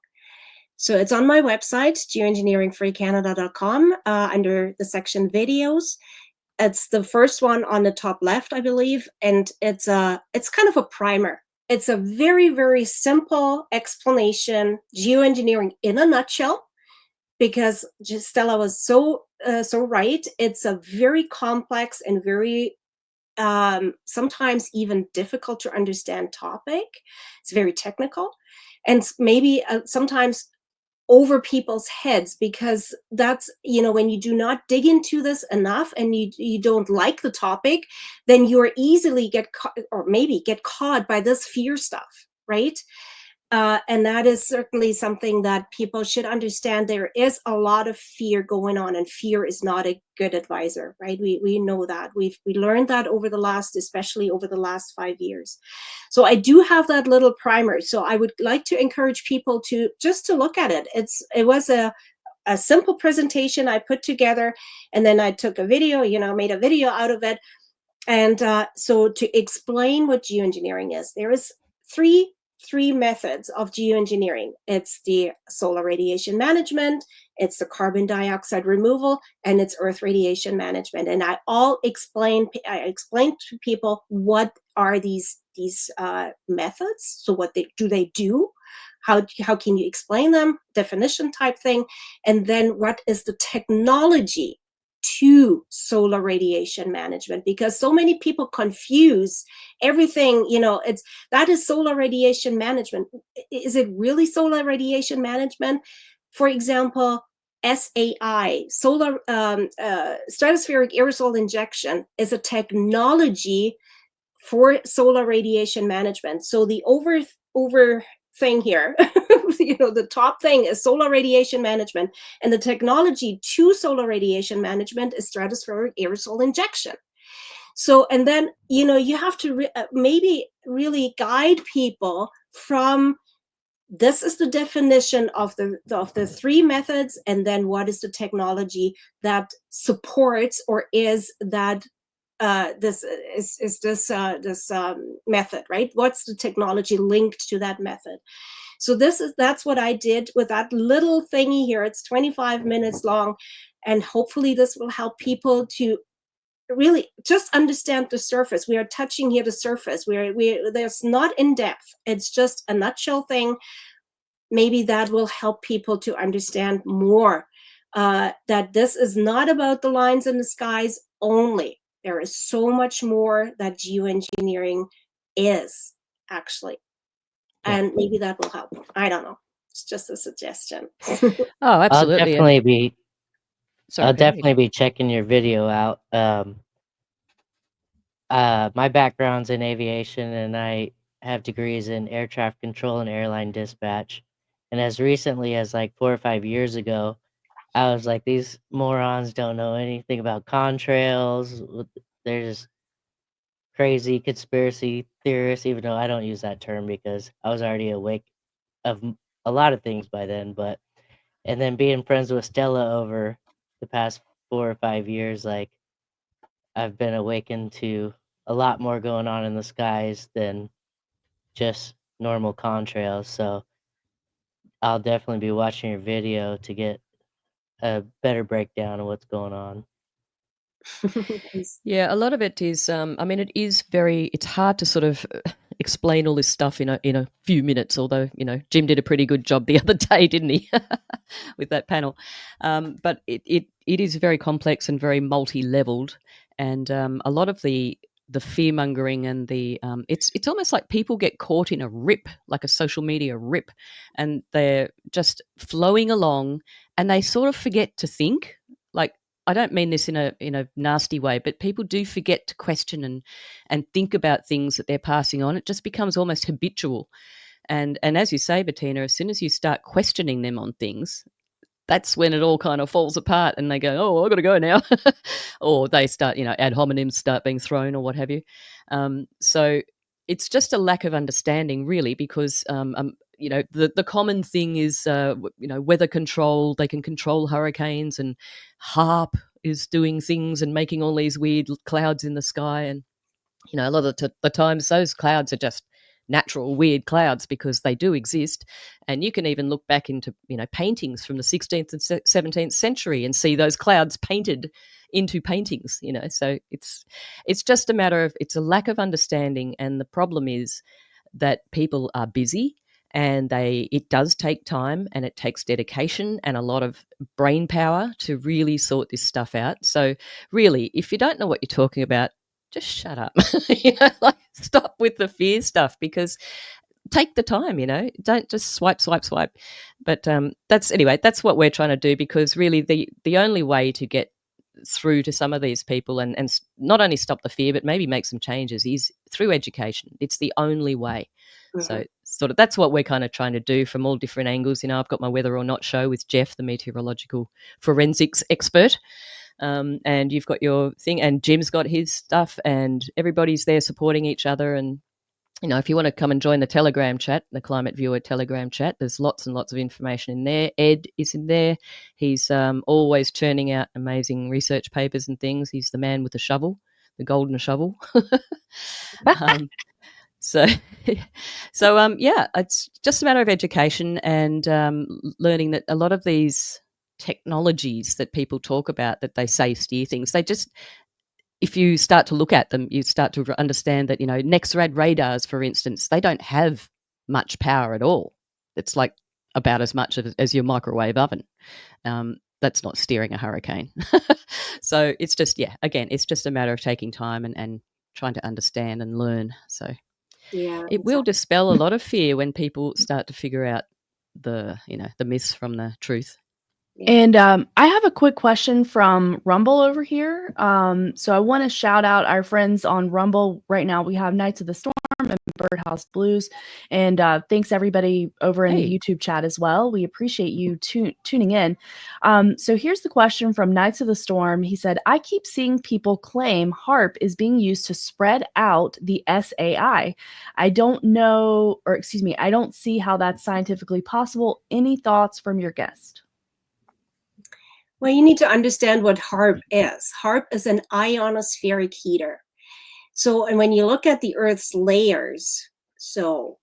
So it's on my website, geoengineeringfreecanada.com, under the section videos. It's the first one on the top left, I believe, and it's kind of a primer. It's a very, very simple explanation, geoengineering in a nutshell, because Stella was so right. It's a very complex and very sometimes even difficult to understand topic. It's very technical, and maybe sometimes over people's heads, because that's, when you do not dig into this enough and you don't like the topic, then you're easily get caught by this fear stuff, right? And that is certainly something that people should understand. There is a lot of fear going on, and fear is not a good advisor, right? We know that. We learned that especially over the last 5 years. So I do have that little primer. So I would like to encourage people to look at it. It was a simple presentation I put together, and then I took a video, made a video out of it. And so to explain what geoengineering is, there is three methods of geoengineering. It's the solar radiation management, it's the carbon dioxide removal, and it's earth radiation management. And I explain to people what are these methods. So what they do, how can you explain them, definition type thing, and then what is the technology to solar radiation management, because so many people confuse everything. That is solar radiation management. Is it really solar radiation management? For example, SAI, solar stratospheric aerosol injection, is a technology for solar radiation management. So the over thing here, the top thing is solar radiation management, and the technology to solar radiation management is stratospheric aerosol injection. So, and then, you have to maybe really guide people from, this is the definition of the three methods, and then what is the technology that supports, or is that this method, right? What's the technology linked to that method? So that's what I did with that little thingy here. It's 25 minutes long, and hopefully this will help people to really just understand the surface. We are touching here the surface. There's not in depth. It's just a nutshell thing. Maybe that will help people to understand more, that this is not about the lines in the skies only. There is so much more that geoengineering is, actually. Yeah. And maybe that will help. I don't know. It's just a suggestion. Oh, absolutely. I'll definitely be checking your video out. My background's in aviation, and I have degrees in air traffic control and airline dispatch. And as recently as like 4 or 5 years ago, I was like, these morons don't know anything about contrails. They're just crazy conspiracy theorists, even though I don't use that term because I was already awake of a lot of things by then. And then being friends with Stella over the past 4 or 5 years, like, I've been awakened to a lot more going on in the skies than just normal contrails. So I'll definitely be watching your video to get a better breakdown of what's going on. Yeah, a lot of it is, it's hard to sort of explain all this stuff in a few minutes, although, Jim did a pretty good job the other day, didn't he, with that panel. But it is very complex and very multi-leveled, and a lot of the fear-mongering and the it's almost like people get caught in a rip, like a social media rip, and they're just flowing along, and they sort of forget to think. Like, I don't mean this in a nasty way, but people do forget to question and think about things that they're passing on. It just becomes almost habitual. And as you say, Bettina, as soon as you start questioning them on things, that's when it all kind of falls apart and they go, oh, I've got to go now. Or they start, ad hominems start being thrown or what have you. So it's just a lack of understanding, really, because, the common thing is, weather control. They can control hurricanes, and HARP is doing things and making all these weird clouds in the sky. And a lot of the times those clouds are just natural weird clouds because they do exist. And you can even look back into paintings from the 16th and 17th century and see those clouds painted into paintings. So it's just a matter of, it's a lack of understanding. And the problem is that people are busy, and it does take time, and it takes dedication and a lot of brain power to really sort this stuff out. So really, if you don't know what you're talking about, just shut up. Stop with the fear stuff, because take the time, don't just swipe. But that's what we're trying to do, because really the only way to get through to some of these people and not only stop the fear but maybe make some changes is through education. It's the only way. So sort of that's what we're kind of trying to do from all different angles. I've got my Whether or Not show with Jeff, the meteorological forensics expert. And you've got your thing, and Jim's got his stuff, and everybody's there supporting each other. And if you want to come and join the Telegram chat, the Climate Viewer Telegram chat, there's lots and lots of information in there. Ed is in there. He's always churning out amazing research papers and things. He's the man with the shovel, the golden shovel. So it's just a matter of education and learning that a lot of these technologies that people talk about, that they say steer things, they just, if you start to look at them, you start to understand that, NEXRAD radars, for instance, they don't have much power at all. It's like about as much as your microwave oven. That's not steering a hurricane. So it's just, again, it's just a matter of taking time and trying to understand and learn. So it will dispel a lot of fear when people start to figure out the myths from the truth. And I have a quick question from Rumble over here. So I want to shout out our friends on Rumble. Right now we have Knights of the Storm and Birdhouse Blues. And thanks everybody over in the YouTube chat as well. We appreciate you tuning in. So here's the question from Knights of the Storm. He said, I keep seeing people claim HARP is being used to spread out the SAI. I don't see how that's scientifically possible. Any thoughts from your guest? Well, you need to understand what HARP is. HARP is an ionospheric heater. So, and when you look at the Earth's layers, so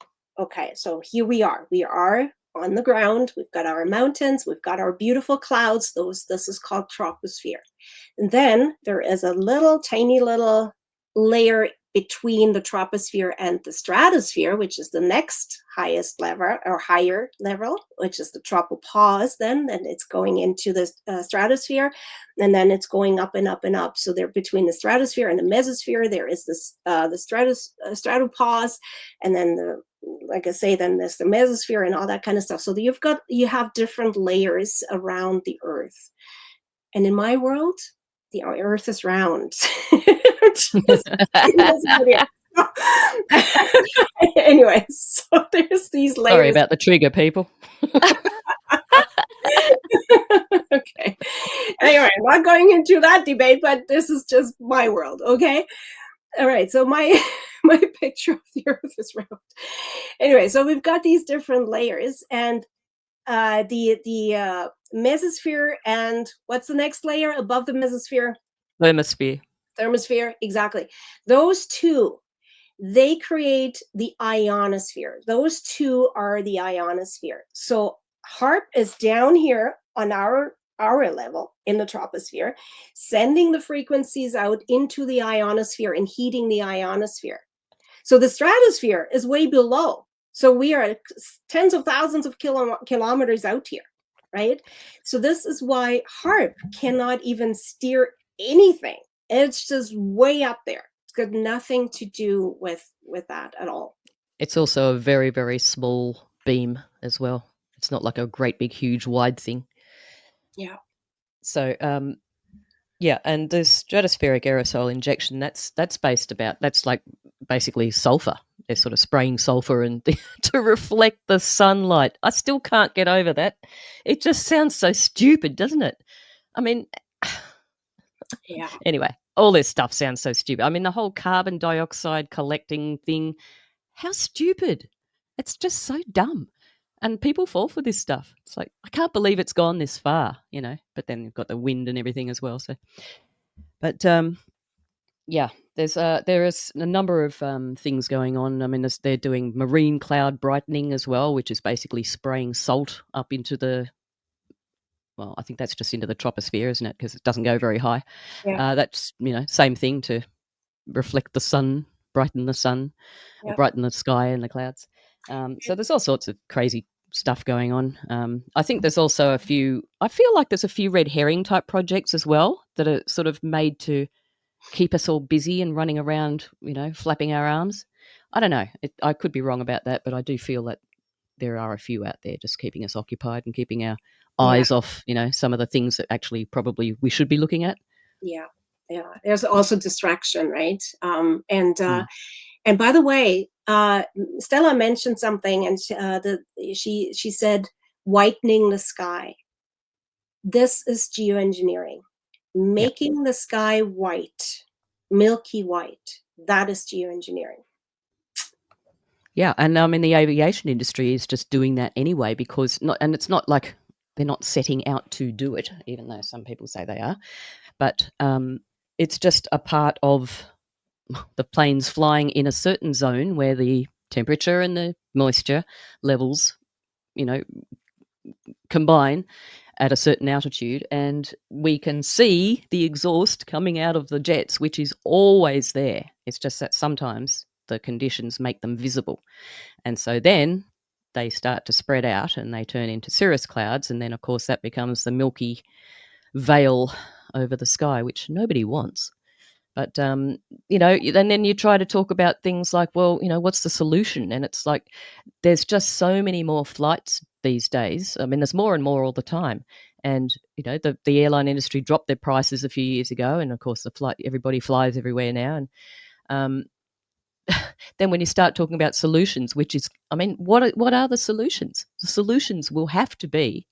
here we are. We are on the ground. We've got our mountains. We've got our beautiful clouds. This is called troposphere. And then there is a tiny little layer between the troposphere and the stratosphere, which is the next highest level or higher level, which is the tropopause. Then it's going into the stratosphere, and then it's going up and up and up. So they're between the stratosphere and the mesosphere. There is this the stratopause, and then then there's the mesosphere and all that kind of stuff. So you have different layers around the Earth, and in my world, the Earth is round. Anyway, so there's these layers. Sorry about the trigger, people. Okay. Anyway, I'm not going into that debate, but this is just my world, okay? All right, so my picture of the Earth is round. Anyway, so we've got these different layers, and the mesosphere, and what's the next layer above the mesosphere? Thermosphere, exactly. Those two, they create the ionosphere. Those two are the ionosphere. So HARP is down here on our level in the troposphere, sending the frequencies out into the ionosphere and heating the ionosphere. So the stratosphere is way below. So we are tens of thousands of kilometers out here, right? So this is why HARP cannot even steer anything. It's just way up there. It's got nothing to do with that at all. It's also a very, very small beam as well. It's not like a great big huge wide thing. Yeah. So Yeah, and the stratospheric aerosol injection, that's like basically sulfur. They're sort of spraying sulfur and to reflect the sunlight. I still can't get over that. It just sounds so stupid, doesn't it? I mean, Yeah. anyway, all this stuff sounds so stupid. I mean, the whole carbon dioxide collecting thing, how stupid. It's just so dumb. And people fall for this stuff. It's like, I can't believe it's gone this far, but then you've got the wind and everything as well. So, but yeah, there is a number of things going on. I mean, they're doing marine cloud brightening as well, which is basically spraying salt up into well, I think that's just into the troposphere, isn't it? Because it doesn't go very high. Yeah. That's, same thing to reflect the sun, brighten the sun, or Yeah. brighten the sky and the clouds. So there's all sorts of crazy stuff going on. I think there's also I feel like there's a few red herring type projects as well that are sort of made to keep us all busy and running around, flapping our arms. I don't know. I could be wrong about that, but I do feel that there are a few out there just keeping us occupied and keeping our Yeah. eyes off, some of the things that actually probably we should be looking at. Yeah. Yeah. There's also distraction, right? And Mm. by the way, Stella mentioned something, and she said whitening the sky. This is geoengineering, Yeah. making the sky white, milky white. That is geoengineering. Yeah, and the aviation industry is just doing that anyway because it's not like they're not setting out to do it, even though some people say they are. But it's just a part of the planes flying in a certain zone where the temperature and the moisture levels, combine at a certain altitude, and we can see the exhaust coming out of the jets, which is always there. It's just that sometimes the conditions make them visible. And so then they start to spread out and they turn into cirrus clouds. And then, of course, that becomes the milky veil over the sky, which nobody wants. But, and then you try to talk about things like, well, what's the solution? And it's like there's just so many more flights these days. I mean, there's more and more all the time. And, the airline industry dropped their prices a few years ago. And, of course, everybody flies everywhere now. And then when you start talking about solutions, which is, I mean, what are the solutions? The solutions will have to be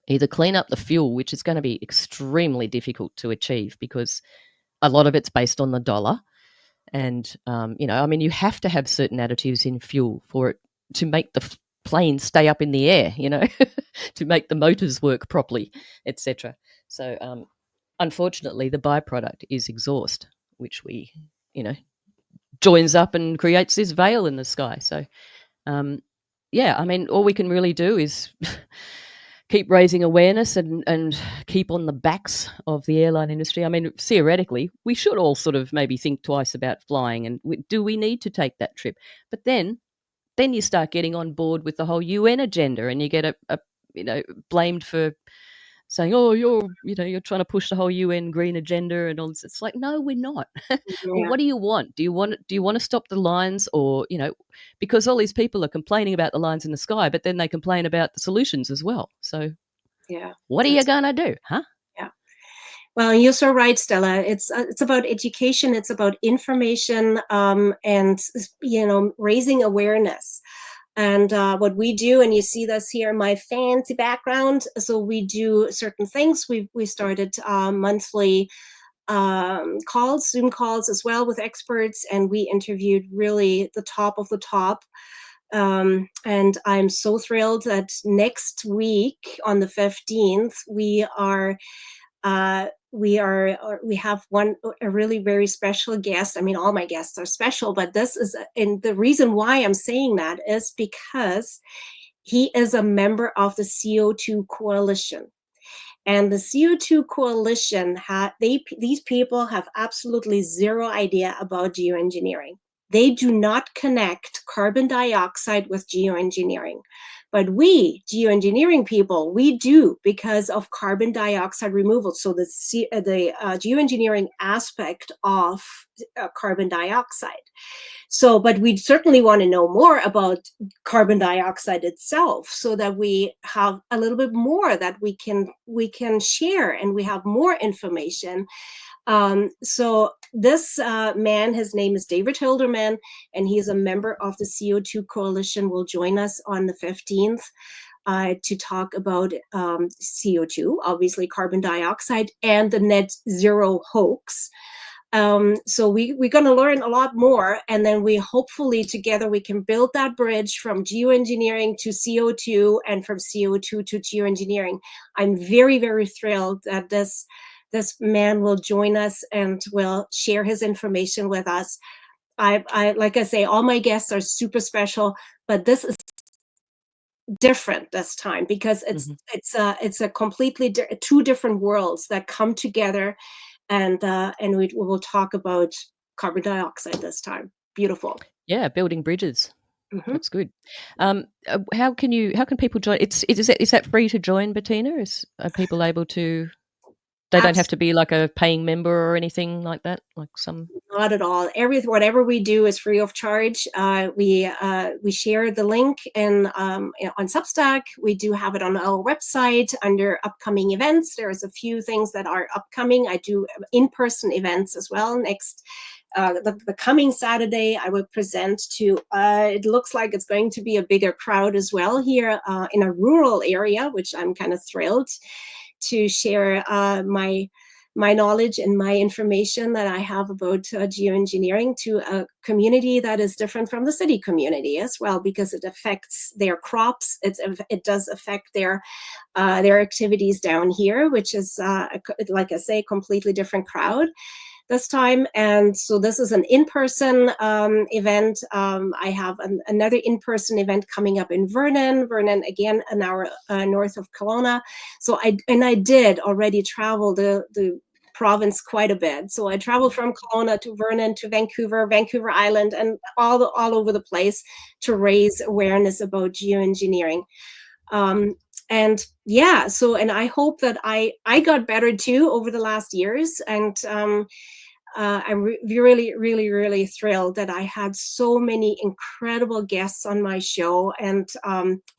either clean up the fuel, which is going to be extremely difficult to achieve because a lot of it's based on the dollar. And, you have to have certain additives in fuel for it to make the plane stay up in the air, to make the motors work properly, etc. So, unfortunately, the byproduct is exhaust, which joins up and creates this veil in the sky. So, yeah, I mean, all we can really do is keep raising awareness and keep on the backs of the airline industry. I mean, theoretically, we should all sort of maybe think twice about flying and do we need to take that trip? But then you start getting on board with the whole UN agenda and you get blamed for saying, oh, you're trying to push the whole UN green agenda and all this. It's like, no, we're not. Well, Yeah. what do you want? Do you want to stop the lines or, because all these people are complaining about the lines in the sky, but then they complain about the solutions as well. So Yeah. what are you going to do? Huh? Yeah. Well, you're so right, Stella. It's about education. It's about information, and raising awareness. And what we do, and you see this here in my fancy background. So we do certain things. We started monthly Zoom calls as well with experts, and we interviewed really the top of the top. And I'm so thrilled that next week on the 15th we have a really very special guest. I mean, all my guests are special, but this is, and the reason why I'm saying that is because he is a member of the CO2 Coalition. And the CO2 Coalition, these people have absolutely zero idea about geoengineering. they do not connect carbon dioxide with geoengineering. But we, geoengineering people, we do, because of carbon dioxide removal. So the geoengineering aspect of carbon dioxide. So, but we certainly want to know more about carbon dioxide itself, so that we have a little bit more that we can share, and we have more information. So this man, his name is David Hilderman, and he's a member of the CO2 Coalition, will join us on the 15th to talk about CO2, obviously carbon dioxide, and the net zero hoax. So we're going to learn a lot more, and then we hopefully together we can build that bridge from geoengineering to CO2, and from CO2 to geoengineering. I'm very, very thrilled that this man will join us and will share his information with us. I like I say, all my guests are super special, but this is different this time, because it's a completely two different worlds that come together, and we will talk about carbon dioxide this time. Beautiful. Yeah, building bridges. Mm-hmm. That's good. How can people join? Is that free to join, Bettina? Are people able to? They don't have to be like a paying member or anything like that, like some. Not at all. Whatever we do is free of charge. We share the link on Substack. We do have it on our website under upcoming events. There's a few things that are upcoming. I do in-person events as well. Next, the coming Saturday, I will present to. It looks like it's going to be a bigger crowd as well here in a rural area, which I'm kind of thrilled to share my knowledge and my information that I have about geoengineering to a community that is different from the city community as well, because it affects their crops. It does affect their activities down here, which is, like I say, completely different crowd this time. And so this is an in-person event. I have another in-person event coming up in Vernon, again, an hour north of Kelowna. So I did already travel the province quite a bit. So I traveled from Kelowna to Vernon to Vancouver Island, and all over the place to raise awareness about geoengineering. And yeah, and I hope that I got better too over the last years. And I'm really, really, really thrilled that I had so many incredible guests on my show, and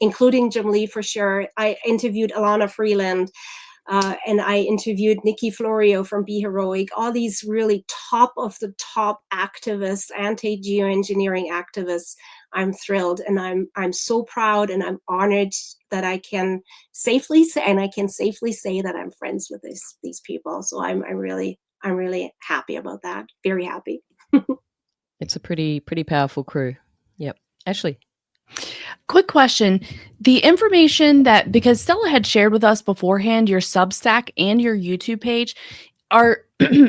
including Jim Lee for sure. I interviewed Alana Freeland, and I interviewed Nikki Florio from Be Heroic, all these really top of the top activists, anti-geoengineering activists. I'm thrilled, and I'm so proud, and I'm honored that I can safely say that I'm friends with these people. So I'm really happy about that. Very happy. It's a pretty powerful crew. Yep. Ashley. Quick question. The information because Stella had shared with us beforehand, your Substack and your YouTube page,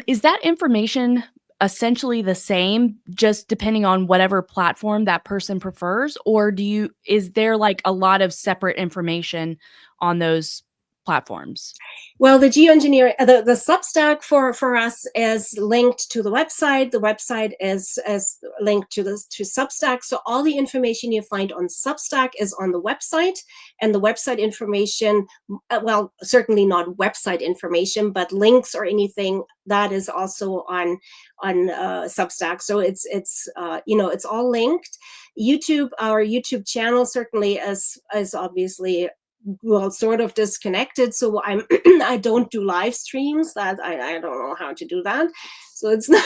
is that information essentially the same, just depending on whatever platform that person prefers? Or is there like a lot of separate information on those platforms? Well, the geoengineering, the Substack for us is linked to the website. The website is linked to Substack. So all the information you find on Substack is on the website, and the website information, well, certainly not website information, but links or anything that is also on Substack. So it's it's all linked. YouTube, our YouTube channel certainly is obviously, well, sort of disconnected. So I don't do live streams. That I don't know how to do that. So it's not.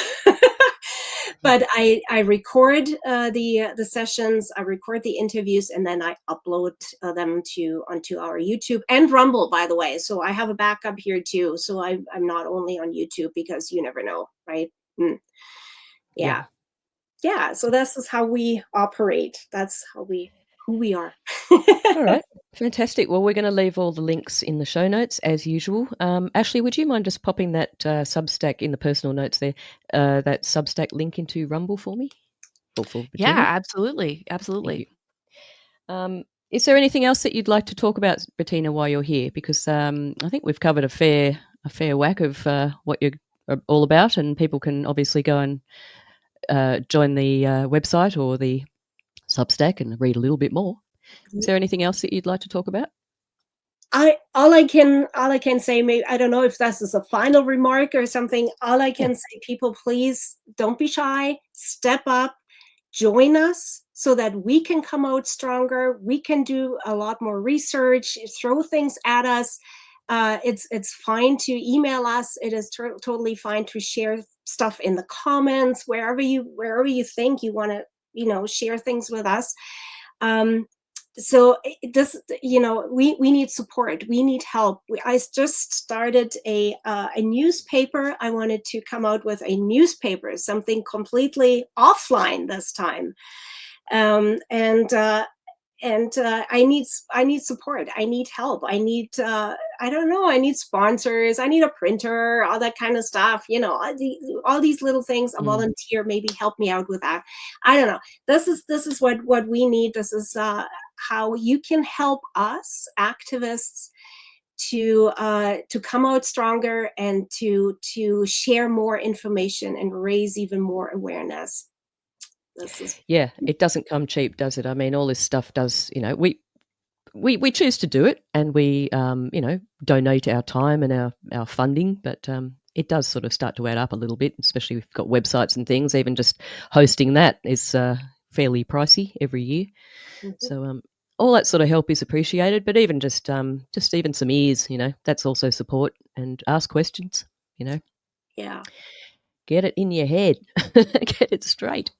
But I record the sessions. I record the interviews, and then I upload them onto our YouTube and Rumble, by the way. So I have a backup here too. So I'm not only on YouTube, because you never know, right? Yeah. So this is how we operate. That's who we are. All right. Fantastic. Well, we're going to leave all the links in the show notes as usual. Ashley, would you mind just popping that Substack in the personal notes there, that Substack link into Rumble for me? Yeah, absolutely. Absolutely. Is there anything else that you'd like to talk about, Bettina, while you're here? Because I think we've covered a fair whack of what you're all about, and people can obviously go and join the website or the Substack and read a little bit more. Is there anything else that you'd like to talk about? All I can say, maybe, I don't know if this is a final remark or something. All I can say, people, please don't be shy. Step up, join us so that we can come out stronger. We can do a lot more research, throw things at us. It's fine to email us. It is totally fine to share stuff in the comments, wherever you think you want to, share things with us. So this, we need support. We need help. I just started a newspaper. I wanted to come out with a newspaper, something completely offline this time. I need support. I need help. I need, I need sponsors. I need a printer, all that kind of stuff. All these little things. A volunteer, maybe help me out with that. I don't know. This is what we need. This is how you can help us activists to come out stronger and to share more information and raise even more awareness. Yeah, it doesn't come cheap, does it? I mean, all this stuff does, we choose to do it, and we, donate our time and our funding, but it does sort of start to add up a little bit, especially if we've got websites and things. Even just hosting that is fairly pricey every year. So all that sort of help is appreciated, but even just even some ears, that's also support, and ask questions, Yeah. Get it in your head. Get it straight.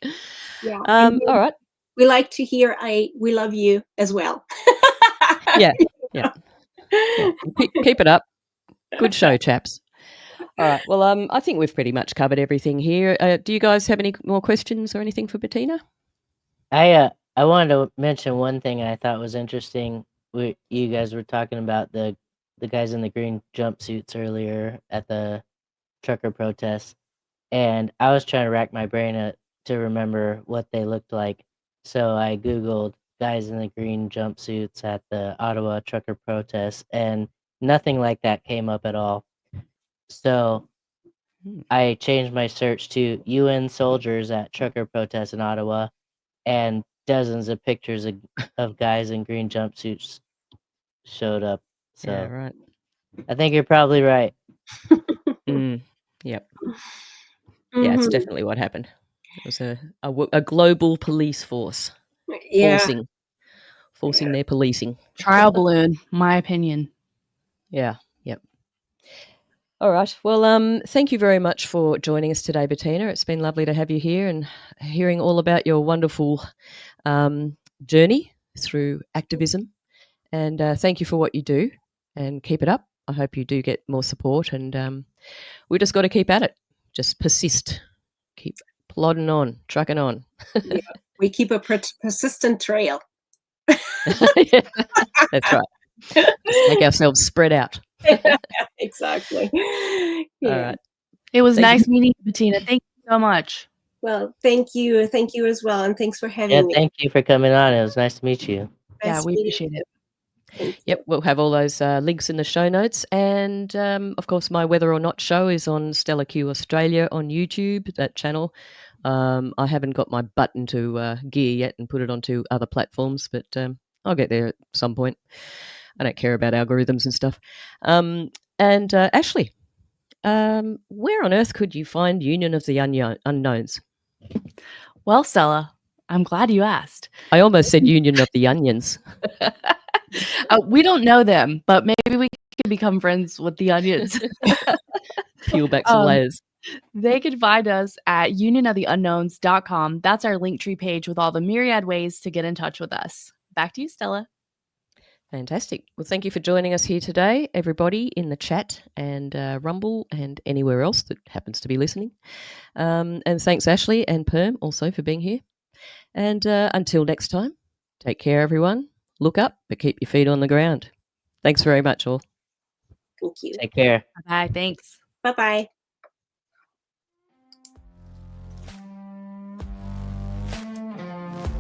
Yeah. All right. We like to hear we love you as well. Yeah. Keep it up. Good show, chaps. All right. Well, I think we've pretty much covered everything here. Do you guys have any more questions or anything for Bettina? I wanted to mention one thing I thought was interesting. You guys were talking about the guys in the green jumpsuits earlier at the trucker protest, and I was trying to rack my brain to remember what they looked like. So I Googled guys in the green jumpsuits at the Ottawa trucker protest, and nothing like that came up at all. So I changed my search to UN soldiers at trucker protest in Ottawa, and dozens of pictures of guys in green jumpsuits showed up. So Yeah, right. I think you're probably right. Yep. Yeah, it's definitely what happened. It was a global police force forcing their policing. Trial balloon, my opinion. Yeah. Yep. All right. Well, thank you very much for joining us today, Bettina. It's been lovely to have you here and hearing all about your wonderful journey through activism. And thank you for what you do, and keep it up. I hope you do get more support, and we just got to keep at it. Just persist. Keep plodding on, trucking on. Yeah, we keep a persistent trail. Yeah, that's right. Just make ourselves spread out. Exactly. Yeah. All right. It was nice meeting you, Bettina. Thank you so much. Well, thank you. Thank you as well. And thanks for having me. Thank you for coming on. It was nice to meet you. Yeah, we appreciate it. Yep, we'll have all those links in the show notes. And, of course, my Whether or Not show is on Stella Q Australia on YouTube, that channel. I haven't got my butt into gear yet and put it onto other platforms, but I'll get there at some point. I don't care about algorithms and stuff. And Ashley, where on earth could you find Union of the Unknowns? Well, Stella, I'm glad you asked. I almost said Union of the Onions. We don't know them, but maybe we can become friends with the onions. Peel back some layers. They can find us at unionoftheunknowns.com. That's our Linktree page with all the myriad ways to get in touch with us. Back to you, Stella. Fantastic. Well, thank you for joining us here today, everybody in the chat and Rumble and anywhere else that happens to be listening. And thanks, Ashley and Perm, also for being here. And until next time, take care, everyone. Look up, but keep your feet on the ground. Thanks very much, all. Thank you. Take care. Bye. Thanks. Bye-bye.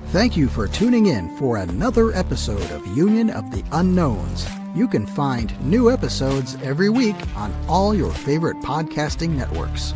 Thank you for tuning in for another episode of Union of the Unknowns. You can find new episodes every week on all your favorite podcasting networks.